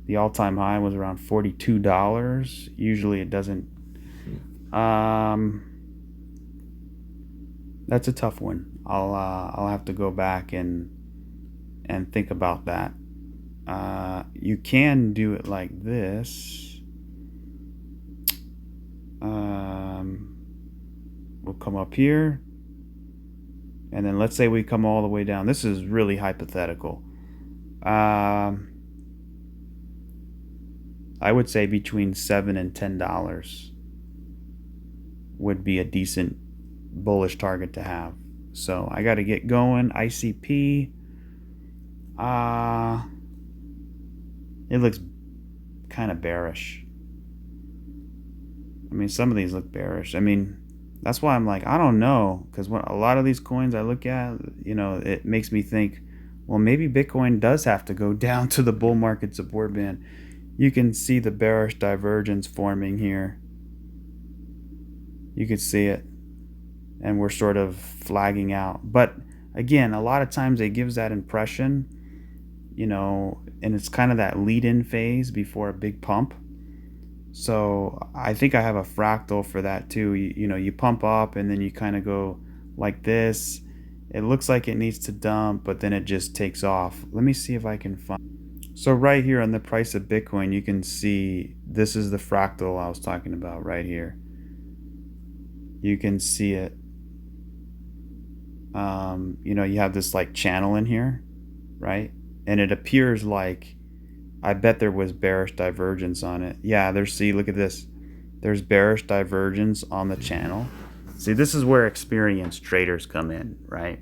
The all-time high was around $42. Usually it doesn't. That's a tough one. I'll have to go back and think about that. You can do it like this. We'll come up here. And then let's say we come all the way down. This is really hypothetical. I would say between $7 and $10 would be a decent bullish target to have. So I got to get going. ICP. It looks kind of bearish. I mean, some of these look bearish. I mean, that's why I'm like, I don't know, because when a lot of these coins I look at, you know, it makes me think, well, maybe Bitcoin does have to go down to the bull market support band. You can see the bearish divergence forming here. You can see it, and we're sort of flagging out. But again, a lot of times it gives that impression. you know, and it's kind of that lead-in phase before a big pump. So I think I have a fractal for that too. You know, you pump up and then you kind of go like this. It looks like it needs to dump, but then it just takes off. Let me see if I can find. So right here on the price of Bitcoin, you can see this is the fractal I was talking about right here. You can see it. You know, you have this like channel in here, right? And it appears like, I bet there was bearish divergence on it. Yeah, see, look at this. There's bearish divergence on the channel. See, this is where experienced traders come in, right?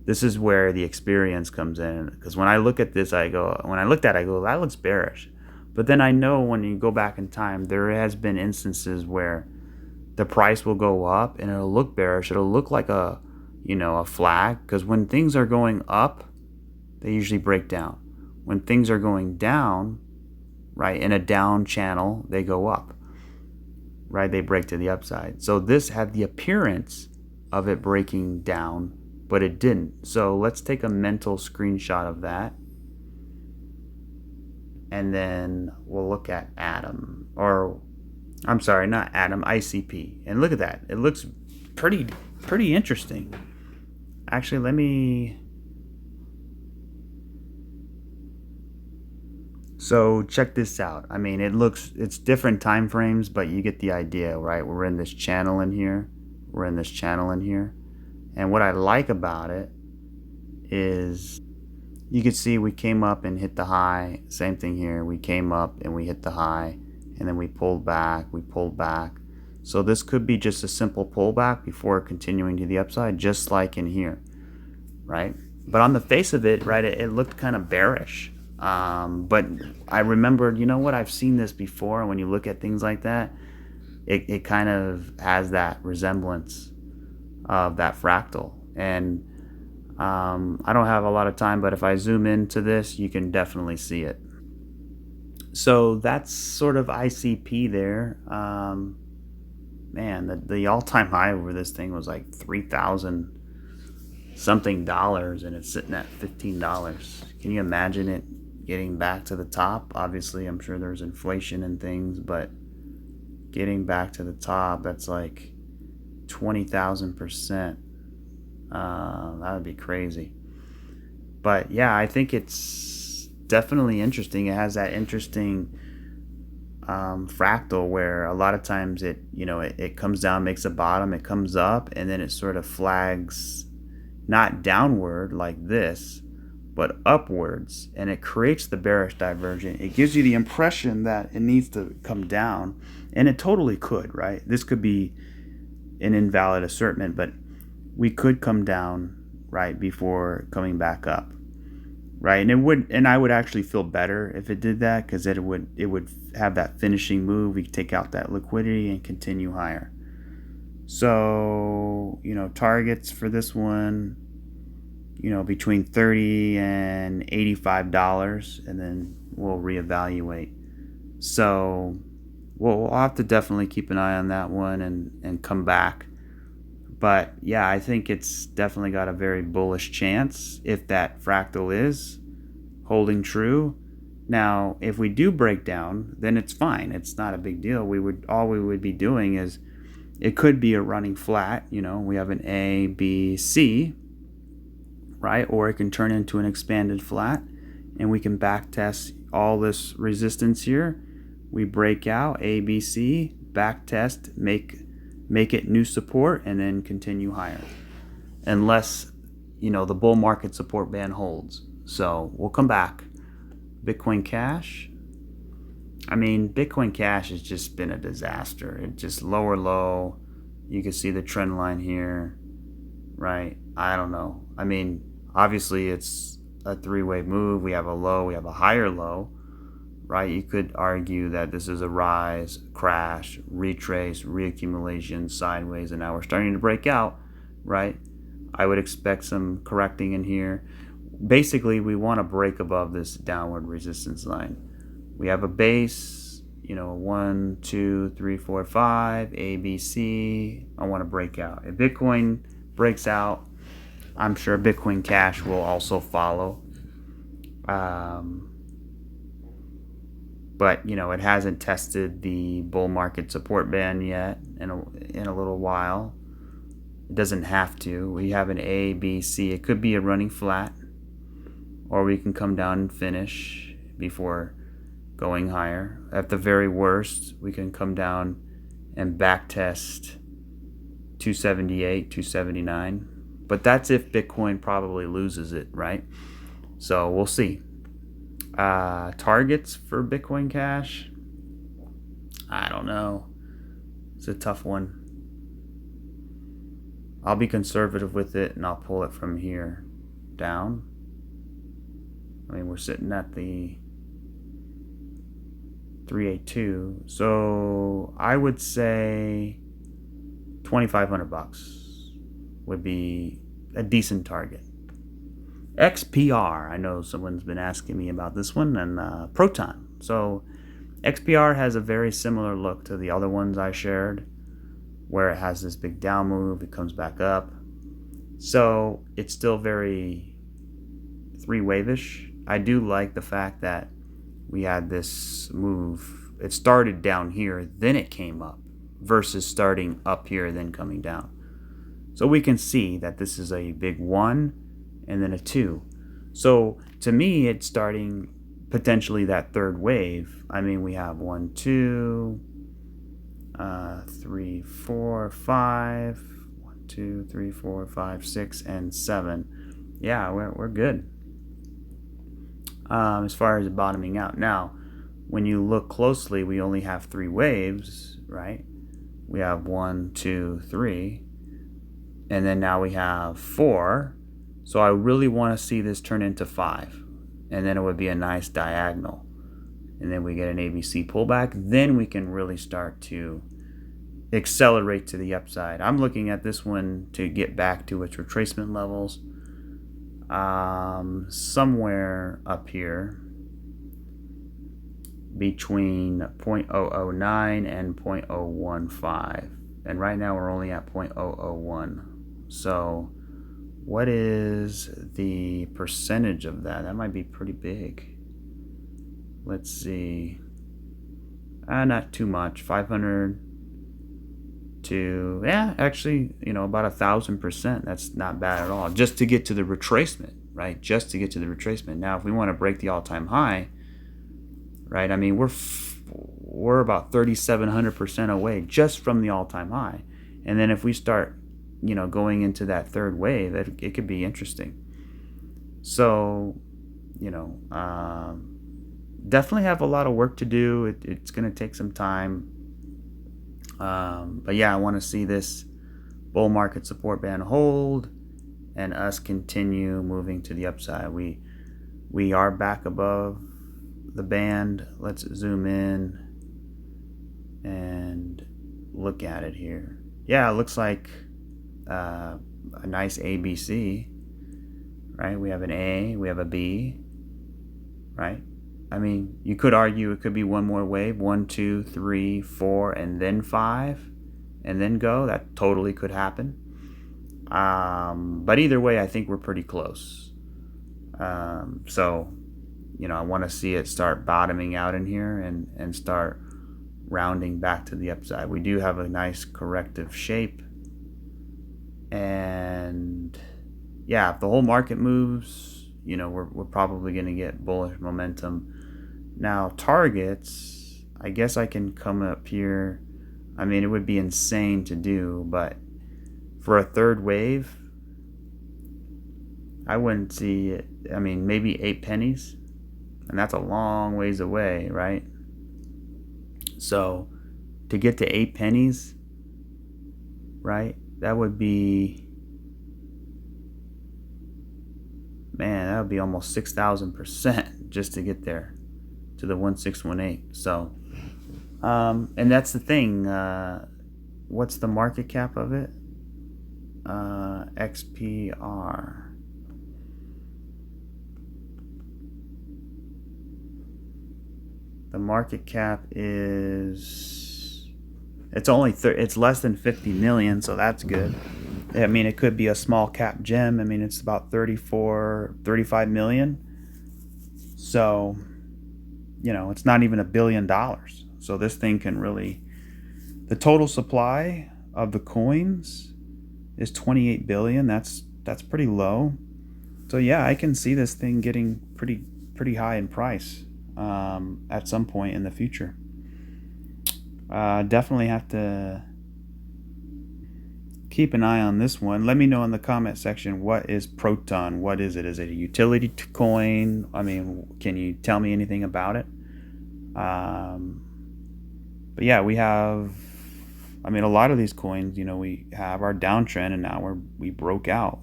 This is where the experience comes in. Because when I look at this, I go, that looks bearish. But then I know when you go back in time, there has been instances where the price will go up and it'll look bearish. It'll look like a flag. Because when things are going up, they usually break down. When things are going down, right, in a down channel, they go up, right? They break to the upside. So this had the appearance of it breaking down, but it didn't. So let's take a mental screenshot of that. And then we'll look at Atom, or I'm sorry, not Atom, ICP. And look at that. It looks pretty interesting. Actually, let me... So check this out. I mean, it's different time frames, but you get the idea, right? We're in this channel in here. And what I like about it is you can see we came up and hit the high. Same thing here. We came up and we hit the high, and then we pulled back. So this could be just a simple pullback before continuing to the upside, just like in here, right? But on the face of it, right, it looked kind of bearish. But I remembered, you know what, I've seen this before. When you look at things like that, it kind of has that resemblance of that fractal. And I don't have a lot of time, but if I zoom into this, you can definitely see it. So that's sort of ICP there. Man, the all-time high over this thing was like 3,000 something dollars, and it's sitting at $15. Can you imagine it getting back to the top? Obviously, I'm sure there's inflation and things, but getting back to the top, that's like 20,000%. That would be crazy. But yeah, I think it's definitely interesting. It has that interesting fractal where a lot of times it comes down, makes a bottom, it comes up, and then it sort of flags not downward like this, but upwards, and it creates the bearish divergence. It gives you the impression that it needs to come down, and it totally could, right? This could be an invalid assertment, but we could come down, right, before coming back up, right? And I would actually feel better if it did that, because it would have that finishing move. We could take out that liquidity and continue higher. So, targets for this one, between $30 and $85, and then we'll reevaluate. So we'll have to definitely keep an eye on that one and come back. But yeah, I think it's definitely got a very bullish chance if that fractal is holding true. Now, if we do break down, then it's fine. It's not a big deal. All we would be doing is, it could be a running flat. We have an A, B, C, right? Or it can turn into an expanded flat, and we can back test all this resistance here. We break out A, B, C, back test, make it new support, and then continue higher, unless the bull market support band holds. So we'll come back. Bitcoin Cash. I mean, Bitcoin Cash has just been a disaster. It just lower low. You can see the trend line here, right? I don't know. I mean, obviously it's a three-way move. We have a low, we have a higher low, right? You could argue that this is a rise, crash, retrace, reaccumulation, sideways, and now we're starting to break out, right? I would expect some correcting in here. Basically, we want to break above this downward resistance line. We have a base, 1, 2, 3, 4, 5, A, B, C. I want to break out. If Bitcoin breaks out, I'm sure Bitcoin Cash will also follow. But it hasn't tested the bull market support band yet in a little while. It doesn't have to. We have an A, B, C. It could be a running flat, or we can come down and finish before going higher. At the very worst, we can come down and back test 278, 279. But that's if Bitcoin probably loses it, right? So we'll see. Targets for Bitcoin Cash? I don't know. It's a tough one. I'll be conservative with it, and I'll pull it from here down. I mean, we're sitting at the 382, so I would say $2,500 would be a decent target. XPR, I know someone's been asking me about this one, and Proton. So XPR has a very similar look to the other ones I shared, where it has this big down move, it comes back up. So it's still very three-wave-ish. I do like the fact that we had this move. It started down here, then it came up, versus starting up here, then coming down. So we can see that this is a big 1 and then a 2. So to me, it's starting potentially that third wave. I mean, we have 1, 2, 3, 4, 5. 1, 2, 3, 4, 5, 6, and 7. Yeah, we're good. As far as bottoming out. Now, when you look closely, we only have 3 waves, right? We have 1, 2, 3. And then now we have 4. So I really want to see this turn into 5. And then it would be a nice diagonal. And then we get an ABC pullback. Then we can really start to accelerate to the upside. I'm looking at this one to get back to its retracement levels. Somewhere up here between 0.009 and 0.015. And right now we're only at 0.001. So what is the percentage of that? That might be pretty big. Let's see. Not too much. 500 to, actually, about 1,000%. That's not bad at all. Just to get to the retracement, right? Just to get to the retracement. Now, if we want to break the all-time high, right? I mean, we're about 3,700% away just from the all-time high. And then if we start, going into that third wave, it could be interesting. So, definitely have a lot of work to do. It's going to take some time. But yeah, I want to see this bull market support band hold and us continue moving to the upside. We are back above the band. Let's zoom in and look at it here. Yeah, it looks like a nice ABC, right? We have an A, we have a B, right? I mean, you could argue it could be one more wave, 1, 2, 3, 4, and then 5, and then go. That totally could happen. But either way, I think we're pretty close. So, I want to see it start bottoming out in here and start rounding back to the upside. We do have a nice corrective shape. And yeah, if the whole market moves, we're probably going to get bullish momentum. Now, targets, I guess I can come up here. I mean, it would be insane to do, but for a third wave, I wouldn't see it. I mean, maybe 8 pennies, and that's a long ways away, right? So to get to 8 pennies, right, that would be, man, that would be almost 6,000% just to get there to the 1618. So, and that's the thing. What's the market cap of it? XPR. The market cap is, it's only it's less than 50 million, so that's good. I mean, it could be a small cap gem. I mean, it's about 35 million. So, it's not even $1 billion. So this thing can really, the total supply of the coins is 28 billion. That's pretty low. So yeah, I can see this thing getting pretty high in price at some point in the future. Definitely have to keep an eye on this one. Let me know in the comment section, what is Proton? What is it? Is it a utility coin? I mean, can you tell me anything about it? But yeah, we have, a lot of these coins, we have our downtrend, and now we broke out.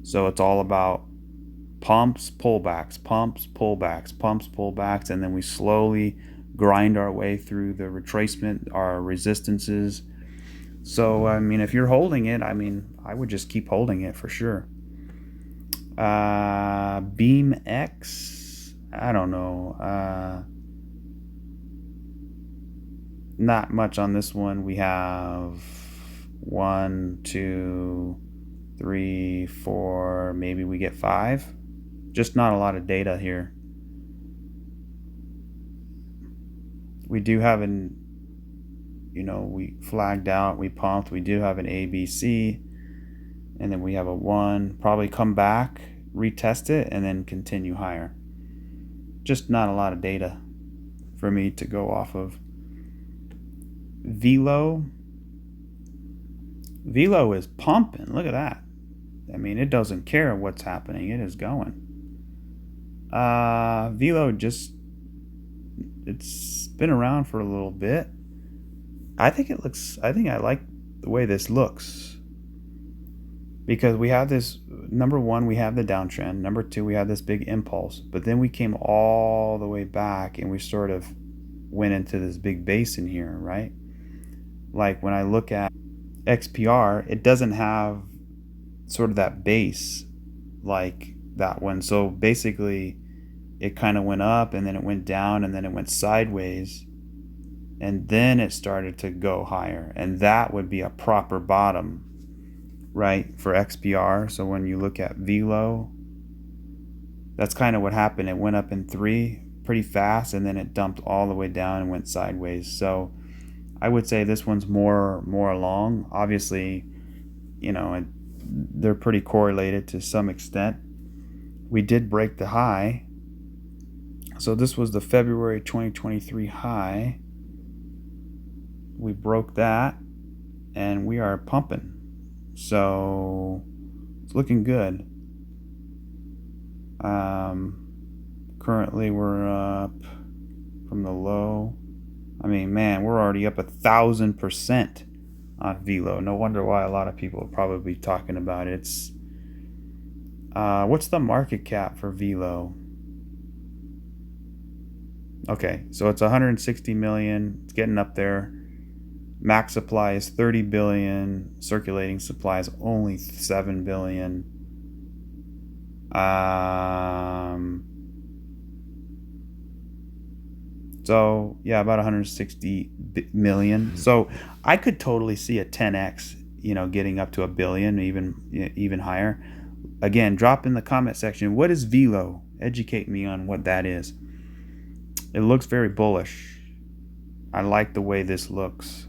So it's all about pumps, pullbacks, pumps, pullbacks, pumps, pullbacks, and then we slowly grind our way through the retracement, our resistances. So, if you're holding it, I would just keep holding it for sure. Beam X, I don't know. Not much on this one. We have 1, 2, 3, 4, maybe we get 5. Just not a lot of data here. We do have we flagged out, we pumped, we do have an ABC, and then we have a 1, probably come back, retest it, and then continue higher. Just not a lot of data for me to go off of. Velo is pumping. Look at that. It doesn't care what's happening. It is going. Velo it's been around for a little bit. I think I like the way this looks, because we have this, number one, we have the downtrend. Number two, we have this big impulse, but then we came all the way back and we sort of went into this big basin here, right? Like when I look at XPR, it doesn't have sort of that base like that one. So basically it kind of went up, and then it went down, and then it went sideways, and then it started to go higher, and that would be a proper bottom, right, for XPR. So when you look at Velo, that's kind of what happened. It went up in 3 pretty fast, and then it dumped all the way down and went sideways. So I would say this one's more along. Obviously, they're pretty correlated to some extent. We did break the high. So this was the February 2023 high. We broke that, and we are pumping. So it's looking good. Currently we're up from the low. We're already up 1,000% on Velo. No wonder why a lot of people are probably talking about it. It's what's the market cap for Velo? Okay, so it's 160 million. It's getting up there. Max supply is 30 billion. Circulating supply is only 7 billion. So yeah, about 160 million. So I could totally see a 10x, getting up to $1 billion, even higher. Again, drop in the comment section, what is Velo? Educate me on what that is. It looks very bullish. I like the way this looks.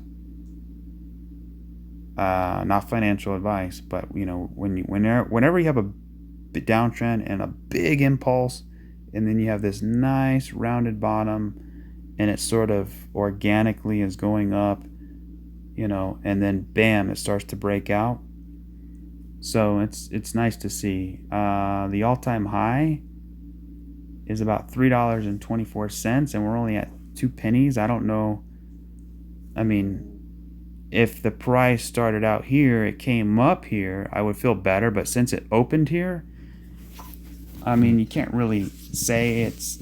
Not financial advice, but whenever you have a downtrend and a big impulse, and then you have this nice rounded bottom, and it sort of organically is going up, and then bam, it starts to break out. So it's nice to see. The all-time high is about $3.24, and we're only at 2 pennies. I don't know. If the price started out here, it came up here, I would feel better. But since it opened here, you can't really say it's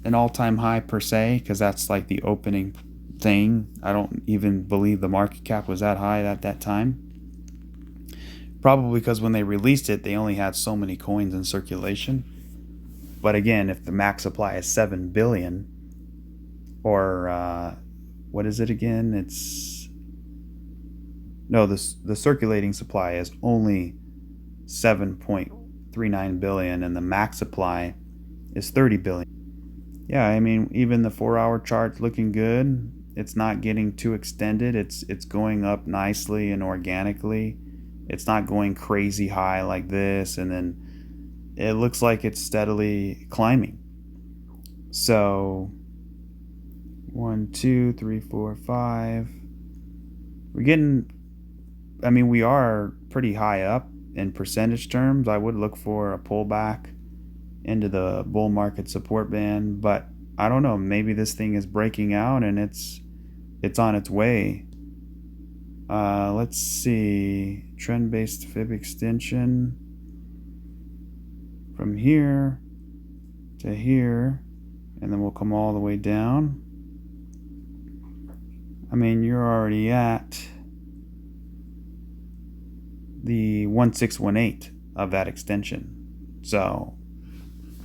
an all-time high per se, because that's like the opening thing. I don't even believe the market cap was that high at that time. Probably because when they released it, they only had so many coins in circulation. But again, if the max supply is 7 billion, or what is it again? The circulating supply is only 7.39 billion, and the max supply is 30 billion. Yeah, I mean, even the 4-hour chart's looking good. It's not getting too extended. It's going up nicely and organically. It's not going crazy high like this, and then it looks like it's steadily climbing. So 1, 2, 3, 4, 5. We're getting, I mean, we are pretty high up in percentage terms. I would look for a pullback into the bull market support band, but I don't know, maybe this thing is breaking out and it's on its way. Let's see, trend-based fib extension from here to here, and then we'll come all the way down. I mean, you're already at the 1618 of that extension, so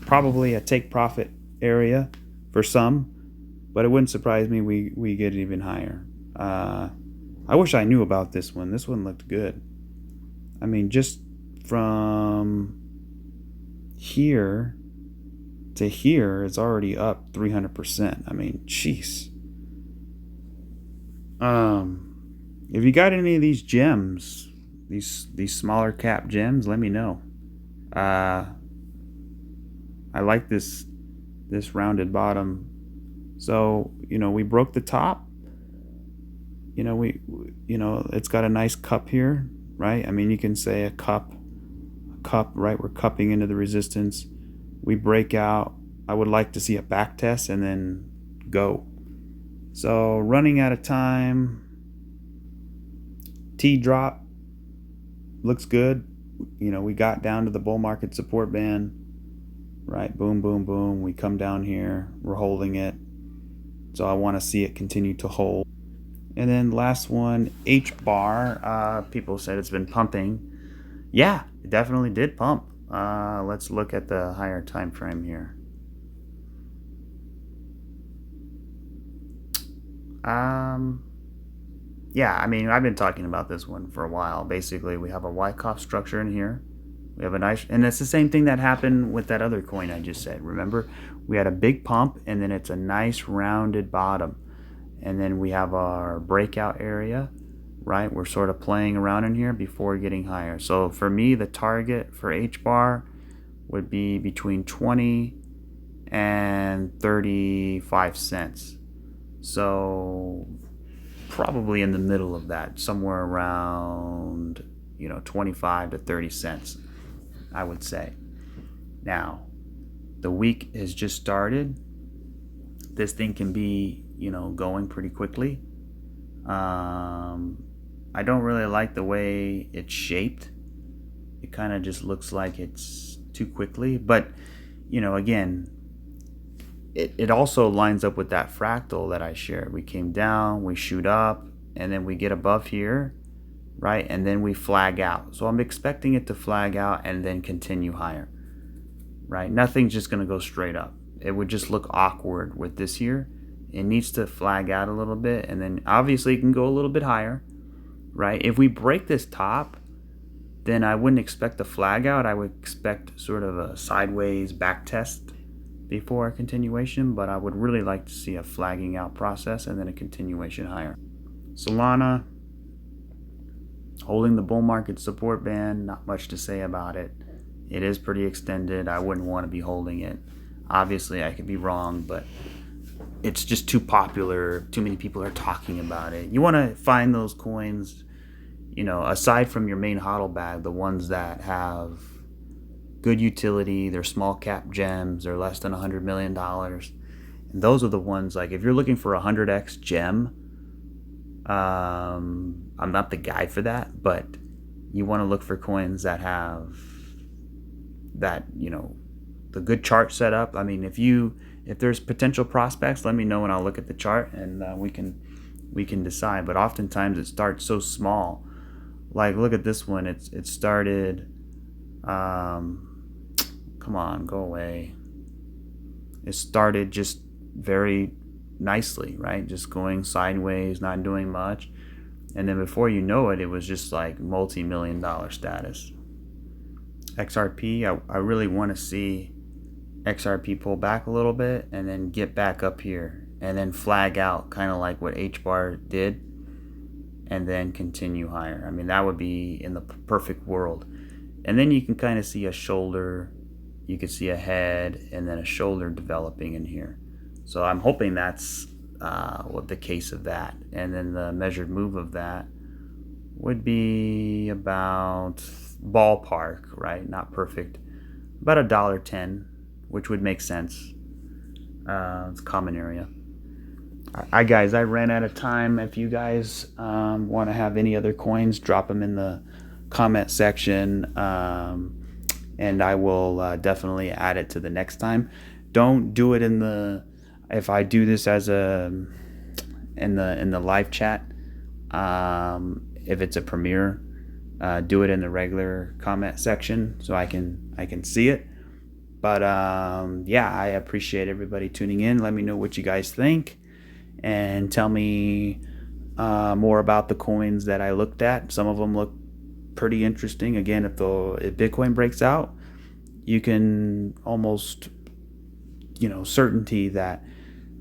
probably a take profit area for some, but it wouldn't surprise me we get even higher. I wish I knew about this one. This one looked good. I mean, just from here to here, it's already up 300%. I mean, jeez. If you got any of these gems, these smaller cap gems, let me know. I like this rounded bottom. So, we broke the top. It's got a nice cup here, right? I mean, you can say a cup, right? We're cupping into the resistance. We break out. I would like to see a back test and then go. So running out of time. T drop looks good. We got down to the bull market support band, right? Boom, boom, boom. We come down here. We're holding it. So I want to see it continue to hold. And then last one, H bar. People said it's been pumping. Yeah, it definitely did pump. Let's look at the higher time frame here. Yeah, I mean, I've been talking about this one for a while. Basically, we have a Wyckoff structure in here. We have a nice, and it's the same thing that happened with that other coin I just said. Remember, we had a big pump, and then it's a nice rounded bottom. And then we have our breakout area, right? We're sort of playing around in here before getting higher. So for me, the target for H bar would be between 20 and 35 cents. So probably in the middle of that, somewhere around 25 to 30 cents, I would say. Now, the week has just started. This thing can be going pretty quickly. I don't really like the way it's shaped. It kind of just looks like it's too quickly, but again, it also lines up with that fractal that I shared. We came down, we shoot up, and then we get above here, right? And then we flag out. So I'm expecting it to flag out and then continue higher, right? Nothing's just going to go straight up. It would just look awkward with this here. It needs to flag out a little bit, and then obviously it can go a little bit higher, right? If we break this top, then I wouldn't expect a flag out. I would expect sort of a sideways back test before a continuation, but I would really like to see a flagging out process and then a continuation higher. Solana, holding the bull market support band, not much to say about it. It is pretty extended. I wouldn't want to be holding it. Obviously, I could be wrong, but it's just too popular. Too many people are talking about it. You want to find those coins, aside from your main hodl bag, the ones that have good utility, they're small cap gems, they're less than $100 million. And those are the ones, like if you're looking for a 100x gem, I'm not the guy for that, but you want to look for coins that have that, the good chart set up. I mean, if there's potential prospects, let me know and I'll look at the chart and we can decide. But oftentimes it starts so small. Like look at this one. It started. Come on, go away. It started just very nicely, right? Just going sideways, not doing much. And then before you know it, it was just like multi-million-dollar status. XRP, I really want to see XRP pull back a little bit and then get back up here and then flag out, kind of like what H bar did, and then continue higher. I mean, that would be in the perfect world. And then you can kind of see a shoulder, you could see a head, and then a shoulder developing in here. So I'm hoping that's what the case of that. And then the measured move of that would be about ballpark, right? Not perfect, about $1.10, which would make sense. It's a common area. All right, guys, I ran out of time. If you guys want to have any other coins, drop them in the comment section, and I will definitely add it to the next time. Don't do it in the, if I do this as a in the live chat, if it's a premiere, do it in the regular comment section so I can see it. But yeah, I appreciate everybody tuning in. Let me know what you guys think, and tell me more about the coins that I looked at. Some of them look pretty interesting. Again, if Bitcoin breaks out, you can almost, certainty that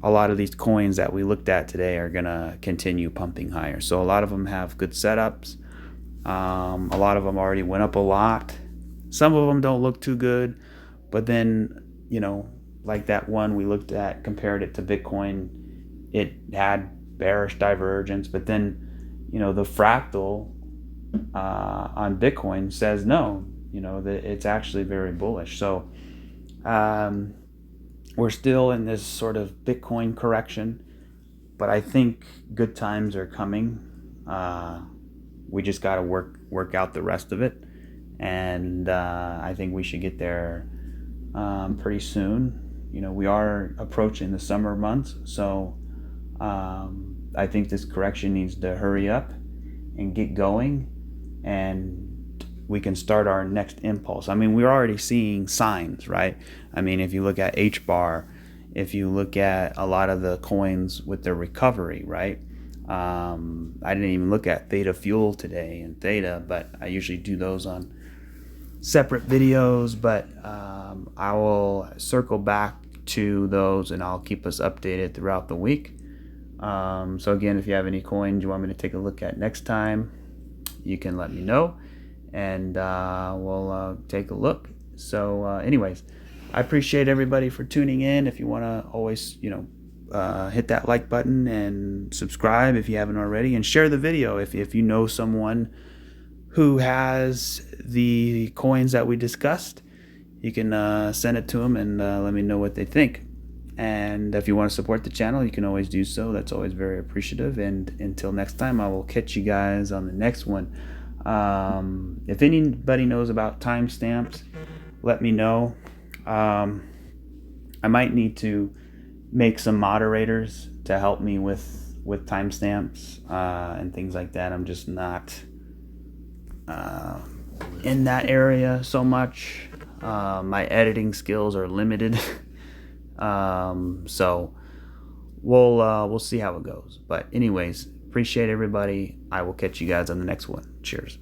a lot of these coins that we looked at today are gonna continue pumping higher. So a lot of them have good setups. A lot of them already went up a lot. Some of them don't look too good, but then, like that one we looked at, compared it to Bitcoin, it had bearish divergence, but then, the fractal on Bitcoin says no, that it's actually very bullish. So we're still in this sort of Bitcoin correction, but I think good times are coming. We just got to work out the rest of it, and I think we should get there pretty soon. We are approaching the summer months, so I think this correction needs to hurry up and get going, and we can start our next impulse. I mean, we're already seeing signs, right? I mean, if you look at H bar, if you look at a lot of the coins with their recovery, right? I didn't even look at Theta Fuel today and Theta, but I usually do those on separate videos. But I will circle back to those, and I'll keep us updated throughout the week. So again, if you have any coins you want me to take a look at next time, you can let me know, and we'll take a look. So anyways, I appreciate everybody for tuning in. If you want to always, hit that like button and subscribe if you haven't already, and share the video if you know someone who has the coins that we discussed. You can send it to them and let me know what they think. And if you want to support the channel, you can always do so. That's always very appreciative. And until next time, I will catch you guys on the next one. If anybody knows about timestamps, let me know. I might need to make some moderators to help me with timestamps and things like that. I'm just not in that area so much. My editing skills are limited. So we'll see how it goes. But anyways, appreciate everybody. I will catch you guys on the next one. Cheers.